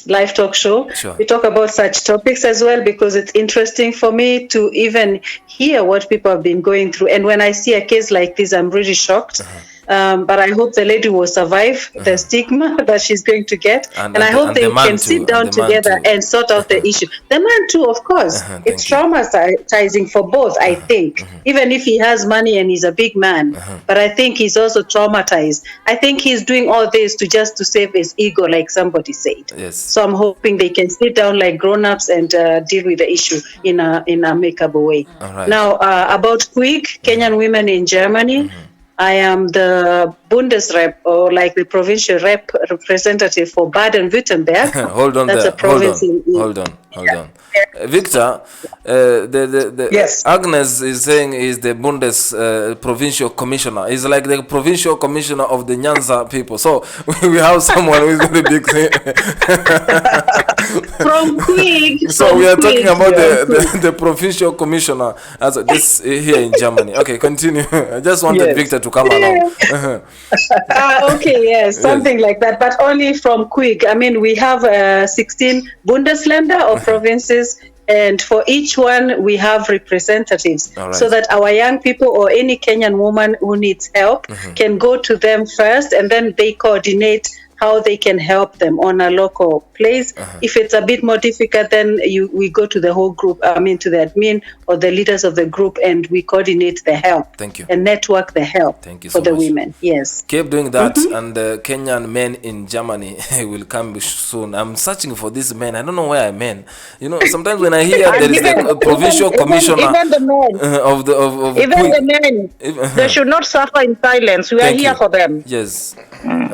live talk show. Sure. We talk about such topics as well because it's interesting for me to even hear what people have been going through. And when I see a case like this, I'm really shocked. But I hope the lady will survive the stigma that she's going to get. And I hope they can sit down together and sort out the issue. The man too, of course. It's traumatizing for both, I think. Even if he has money and he's a big man. But I think he's also traumatized. I think he's doing all this to save his ego, like somebody said. Yes. So I'm hoping they can sit down like grown-ups and deal with the issue in a amicable way. All right. Now, about QUIG, Kenyan Women in Germany. I am the Bundesrep, or like the provincial representative for Baden-Württemberg. Hold on That's there. a province Hold on. Victor, the Yes. Agnes is saying is the Bundes provincial commissioner. He's like the provincial commissioner of the Nyanza people. So we have someone who is very big. From Quig. So we are talking about the provincial commissioner as this here in Germany. Okay, continue. I just wanted Victor to come along. Okay, yes, something like that, but only from Quig. I mean, we have 16 Bundesländer or provinces, and for each one we have representatives, so that our young people or any Kenyan woman who needs help can go to them first, and then they coordinate how they can help them on a local place. If it's a bit more difficult, then we go to the whole group, to the admin or the leaders of the group, and we coordinate the help. Thank you. And network the help. Thank you for so the much. women. Yes. Keep doing that, and the Kenyan men in Germany will come soon. I'm searching for these men. I don't know where I men. You know, sometimes when I hear there is the provincial commissioner even the men, of even Quig. the men, they should not suffer in silence. We are Thank here you. for them. Yes.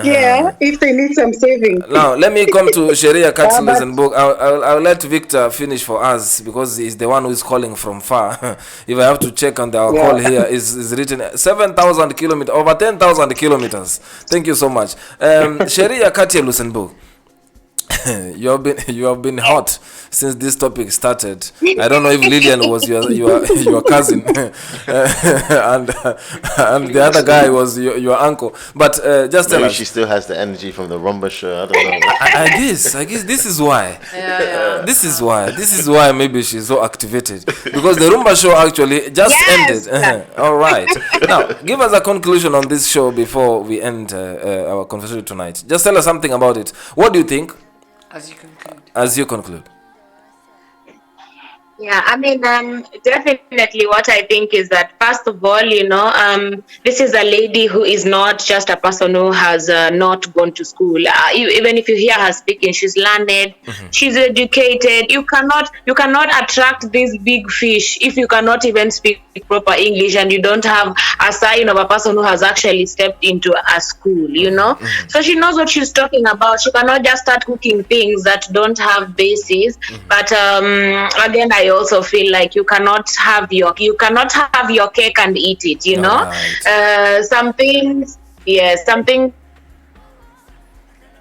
Yeah, if they need some saving. Now let me come to Sharia Katsulis and book. I'll let Victor finish for us because he's the one who is calling from far. If I have to check on our call here, is written 7,000 kilometers, over 10,000 kilometers. Thank you so much. Sharia Katia Lusenburg. you have been hot since this topic started. I don't know if Lilian was your cousin and the other guy was your uncle, but just tell Maybe us. she still has the energy from the rumba show. I don't know. I guess this is why. This is why maybe she's so activated, because the rumba show actually just ended. All right, now give us a conclusion on this show before we end our conversation tonight. Just tell us something about it. What do you think as you conclude? Yeah, I mean, definitely what I think is that, first of all, this is a lady who is not just a person who has not gone to school. Even if you hear her speaking, she's learned, she's educated. You cannot attract these big fish if you cannot even speak proper English and you don't have a sign of a person who has actually stepped into a school, So she knows what she's talking about. She cannot just start cooking things that don't have basis. But again, I also feel like you cannot have your cake and eat it, Right. Some things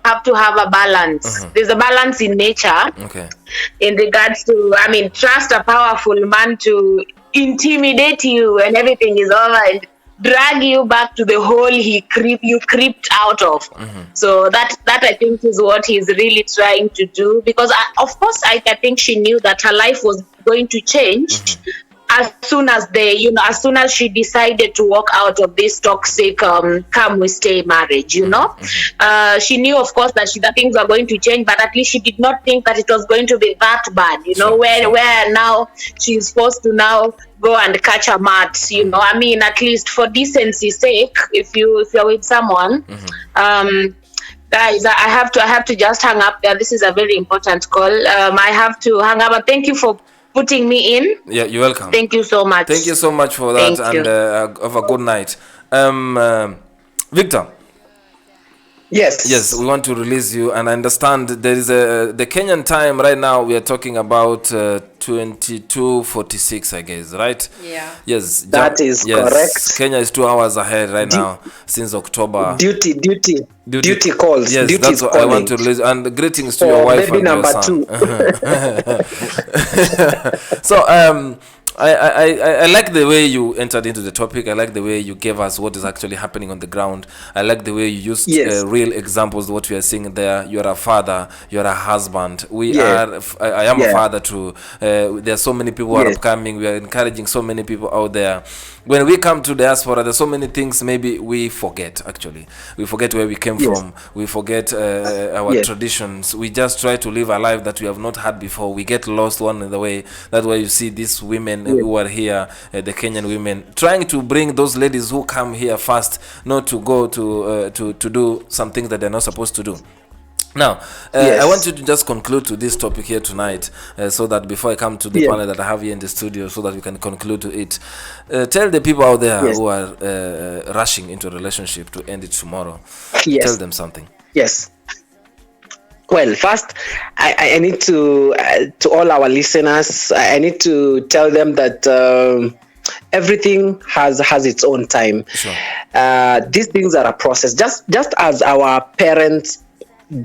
have to have a balance. There's a balance in nature. Okay. In regards to, trust a powerful man to intimidate you when everything is over and drag you back to the hole you creeped out of. So that I think is what he's really trying to do, because of course I think she knew that her life was going to change as soon as she decided to walk out of this toxic come we stay marriage. She knew, of course, that things were going to change, but at least she did not think that it was going to be that bad, where now she's forced to now go and catch a mat, at least for decency's sake, if you're with someone. Guys, I have to just hang up there. This is a very important call. I have to hang up, but thank you for putting me in. Yeah, you're welcome. Thank you so much. Thank you so much for that. Thank you. And have a good night. Victor. Yes, we want to release you, and I understand there is the Kenyan time right now. We are talking about 22:46, I guess, right? Yeah. Yes, that is correct. Kenya is 2 hours ahead right now since October. Duty calls. Yes, duty that's what I want to release. And greetings to your wife and your son. So I like the way you entered into the topic. I like the way you gave us what is actually happening on the ground. I like the way you used real examples of what we are seeing there. You're a father, you're a husband. I am a father too. There are so many people who are upcoming. We are encouraging so many people out there. When we come to diaspora, there's so many things maybe we forget. Actually, we forget where we came from. We forget our traditions. We just try to live a life that we have not had before. We get lost one in the way. That's why you see these women who are here, the Kenyan women, trying to bring those ladies who come here first, not to go to do some things that they're not supposed to do. Now, Yes. I want you to just conclude to this topic here tonight, so that before I come to the Yeah. panel that I have here in the studio, so that we can conclude to it. Tell the people out there Yes. who are rushing into a relationship to end it tomorrow. Yes. Tell them something. Yes. Well, first, I need to all our listeners, I need to tell them that everything has its own time. Sure. These things are a process. Just as our parents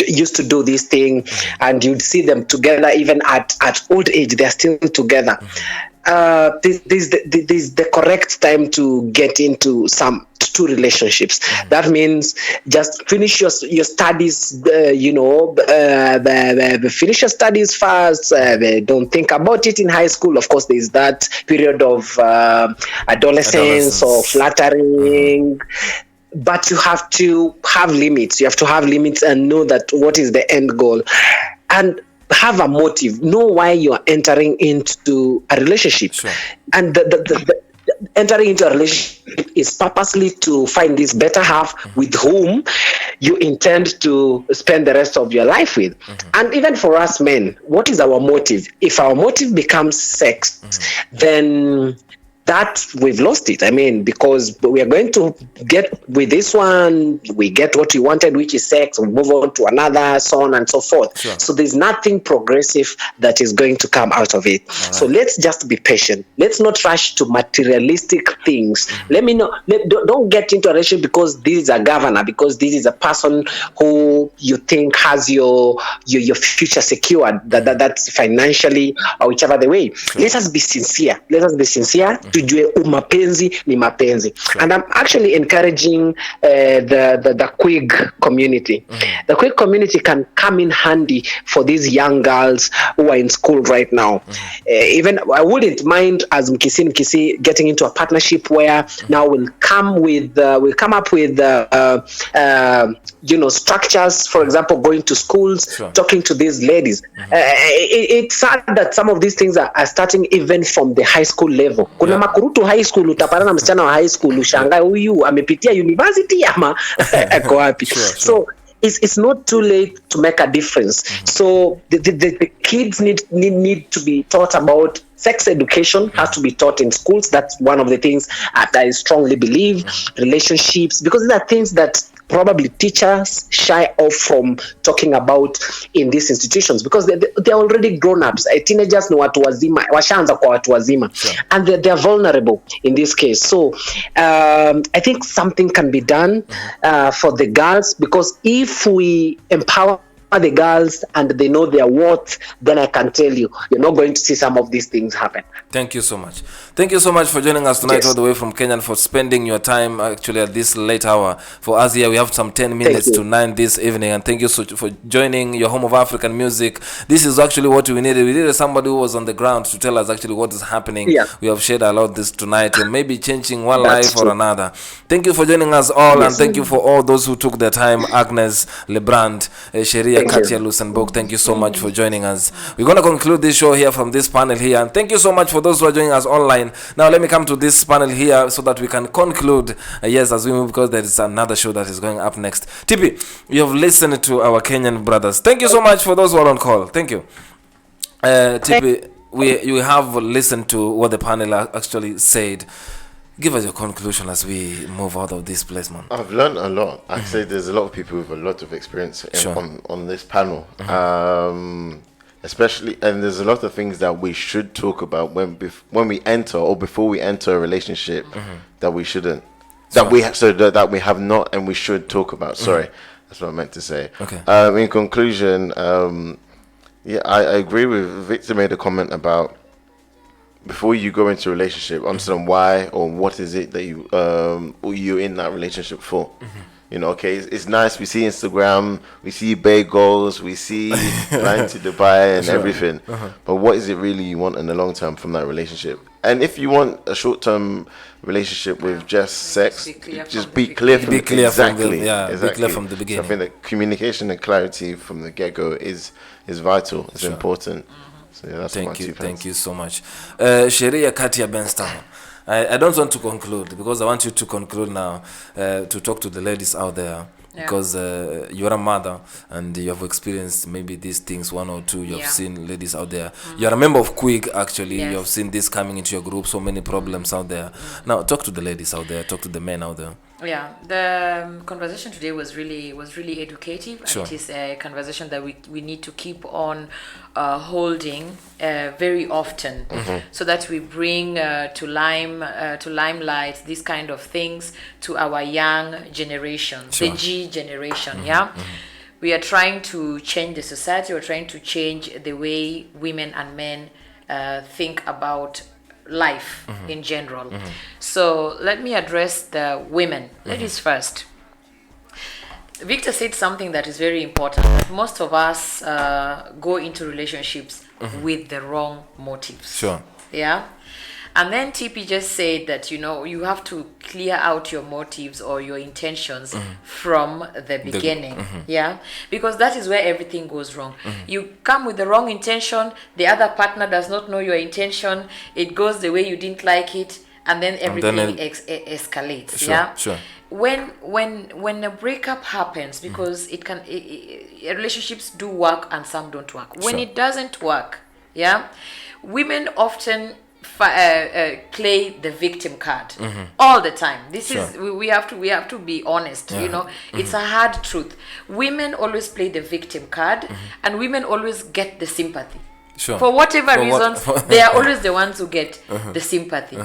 used to do this thing, and you'd see them together even at old age, they're still together. This is the correct time to get into two relationships. That means just finish your studies, finish your studies first. Don't think about it in high school. Of course, there's that period of adolescence or flattering. But you have to have limits. You have to have limits and know that what is the end goal. And have a motive. Know why you are entering into a relationship. Sure. And the entering into a relationship is purposely to find this better half with whom you intend to spend the rest of your life with. And even for us men, what is our motive? If our motive becomes sex, then that we've lost it. I mean, because we are going to get with this one, we get what we wanted, which is sex, we move on to another, so on and so forth. Sure. So there's nothing progressive that is going to come out of it. So let's just be patient. Let's not rush to materialistic things. Let me know. Don't get into a relationship because this is a governor, because this is a person who you think has your future secured, that's financially or whichever the way. Let us be sincere. Tujue mapenzi ni mapenzi. And I'm actually encouraging the Quig community. The Quig community can come in handy for these young girls who are in school right now. Even I wouldn't mind as Mkisi getting into a partnership where now we'll come up with structures. For example, going to schools, talking to these ladies. It's sad that some of these things are starting even from the high school level. Kuna makurutu high school, utapata na msichana wa high school, ushangae huyu amepitia university ama ako wapi. So it's not too late to make a difference. So the kids need to be taught about sex education. Has to be taught in schools. That's one of the things that I strongly believe. Relationships, because these are things that probably teachers shy off from talking about in these institutions, because they're already grown-ups. Teenagers ni watu wazima, washaanza kwa watu wazima, and they're vulnerable in this case. So I think something can be done for the girls, because if we empower the girls and they know their worth, then I can tell you're not going to see some of these things happen. Thank you so much. Thank you so much for joining us tonight all the way from Kenya, and for spending your time actually at this late hour. For us here, we have some 10 minutes to 9 this evening, and thank you for joining your home of African music. This is actually what we needed. We needed somebody who was on the ground to tell us actually what is happening. We have shared a lot this tonight, and maybe changing one life or another. Thank you for joining us all, and thank you for all those who took their time. Agnes Lebrand, Sheria Katia Lusenburg, thank you so much for joining us. We're going to conclude this show here from this panel here, and thank you so much for those who are joining us online. Now let me come to this panel here so that we can conclude as we move, because there is another show that is going up next. Tipi, you have listened to our Kenyan brothers. Thank you so much for those who are on call. Thank you. Tipi, you have listened to what the panel actually said. Give us your conclusion as we move out of this place, man. I've learned a lot. I say there's a lot of people with a lot of experience on this panel. Especially, and there's a lot of things that we should talk about when we enter, or before we enter a relationship, that we shouldn't, that we have not, and we should talk about. Sorry, that's what I meant to say. Okay. In conclusion, I agree with Victor. Made a comment about, before you go into a relationship, understand why or what is it that you're in that relationship for. Okay, it's nice. We see Instagram, we see bagels, we see flying to Dubai and everything. But what is it really you want in the long term from that relationship? And if you want a short-term relationship with just sex, just be clear from the beginning. So I think that communication and clarity from the get-go is vital. It's important. So that's thank you so much. Sheria Katia Benstown. I don't want to conclude, because I want you to conclude now, to talk to the ladies out there. because you're a mother and you have experienced maybe these things, one or two. You have seen ladies out there. You're a member of Quig, actually. You have seen this coming into your group, so many problems out there. Now, talk to the ladies out there, talk to the men out there. Yeah, the conversation today was really educative, and it is a conversation that we need to keep on holding very often, so that we bring to limelight these kind of things to our young generation, the G generation. We are trying to change the society. We're trying to change the way women and men think about life in general. So let me address the women. Ladies first. Victor said something that is very important. Most of us go into relationships with the wrong motives. Yeah. And then TP just said that, you have to clear out your motives or your intentions from the beginning. Yeah. Because that is where everything goes wrong. You come with the wrong intention, the other partner does not know your intention, it goes the way you didn't like it, and then everything escalates. When a breakup happens, because relationships do work and some don't work. When it doesn't work, women often play the victim card all the time. This is we have to be honest. It's a hard truth. Women always play the victim card, and women always get the sympathy. For whatever reasons, they are always the ones who get the sympathy.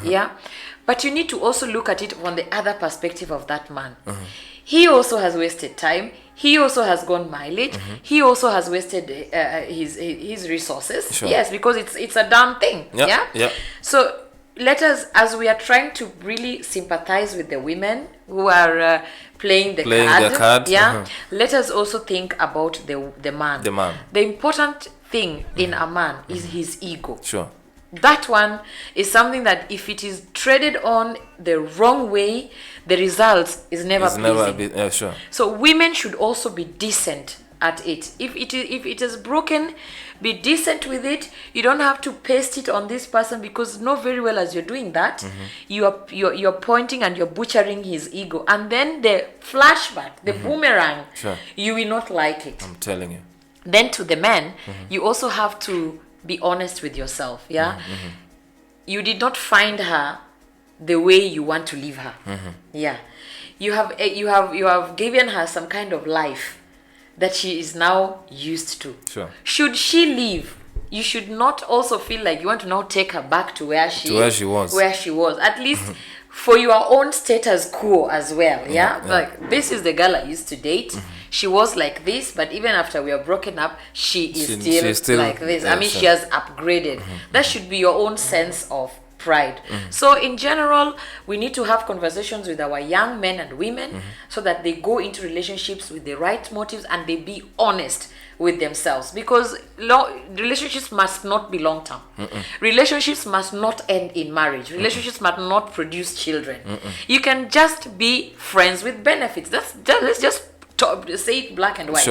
But you need to also look at it from the other perspective of that man. He also has wasted time. He also has gone mileage. He also has wasted his resources. Yes, because it's a damn thing. So let us, as we are trying to really sympathize with the women who are playing the card. Let us also think about the man. The important thing in a man is his ego. That one is something that if it is treaded on the wrong way, the results is never pleasing. So women should also be decent at it. If it is broken, be decent with it. You don't have to paste it on this person, because know very well as you're doing that, you're pointing and you're butchering his ego, and then the flashback, the boomerang, you will not like it. I'm telling you. Then to the men, you also have to be honest with yourself. You did not find her the way you want to leave her. You have given her some kind of life that she is now used to. Should she leave, you should not also feel like you want to now take her back to where she was. At least for your own status quo as well. Like, this is the girl I used to date. She was like this, but even after we are broken up, she's still like this. I mean, she has upgraded. That should be your own sense of pride. So in general, we need to have conversations with our young men and women so that they go into relationships with the right motives and they be honest with themselves, because relationships must not be long term. Relationships must not end in marriage. Relationships must not produce children. You can just be friends with benefits. Let's just say it black and white.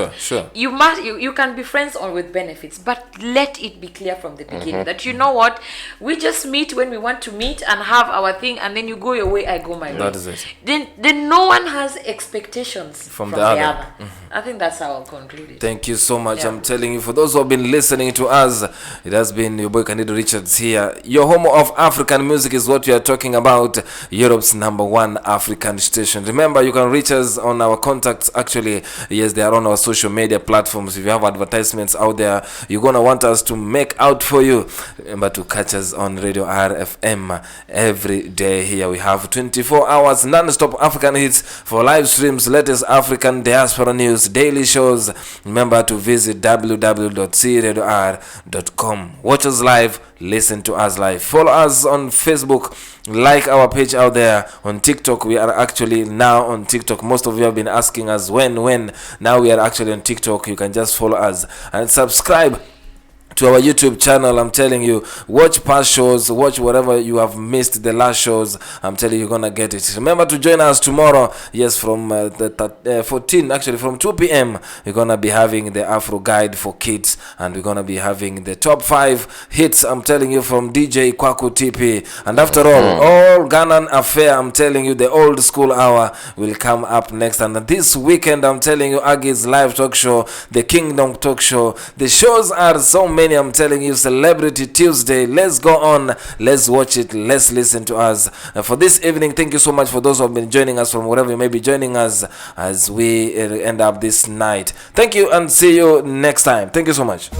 You can be friends or with benefits, but let it be clear from the beginning that, you know what, we just meet when we want to meet and have our thing, and then you go your way, I go my way. That is it. Then no one has expectations from the other. I think that's how I'll conclude it. Thank you so much. I'm telling you, for those who have been listening to us, it has been your boy Candido Richards here. Your home of African music is what we are talking about. Europe's #1 African station. Remember, you can reach us on our contacts. Actually, yes, they are on our social media platforms. If you have advertisements out there you're gonna want us to make out for you, remember to catch us on Radio RFM every day. Here we have 24 hours non-stop African hits for live streams, latest African diaspora news, daily shows. Remember to visit www.cradior.com. Watch us live, listen to us live, follow us on Facebook, like our page out there. On TikTok, we are actually now on TikTok. Most of you have been asking us when. Now we are actually on TikTok. You can just follow us and subscribe to our YouTube channel. I'm telling you, watch past shows, watch whatever you have missed the last shows. I'm telling you, you're gonna get it. Remember to join us tomorrow. Yes, from the 14, actually from 2 p.m. we're gonna be having the Afro Guide for Kids, and we're gonna be having the top 5 hits. I'm telling you, from DJ Kwaku TP. And after all Ghanan affair, I'm telling you, the old school hour will come up next. And this weekend, I'm telling you, Aggie's live talk show, the Kingdom talk show. The shows are so many. I'm telling you, Celebrity Tuesday. Let's go on, let's watch it, let's listen to us. For this evening, thank you so much for those who have been joining us from wherever you may be joining us as we end up this night. Thank you, and see you next time. Thank you so much.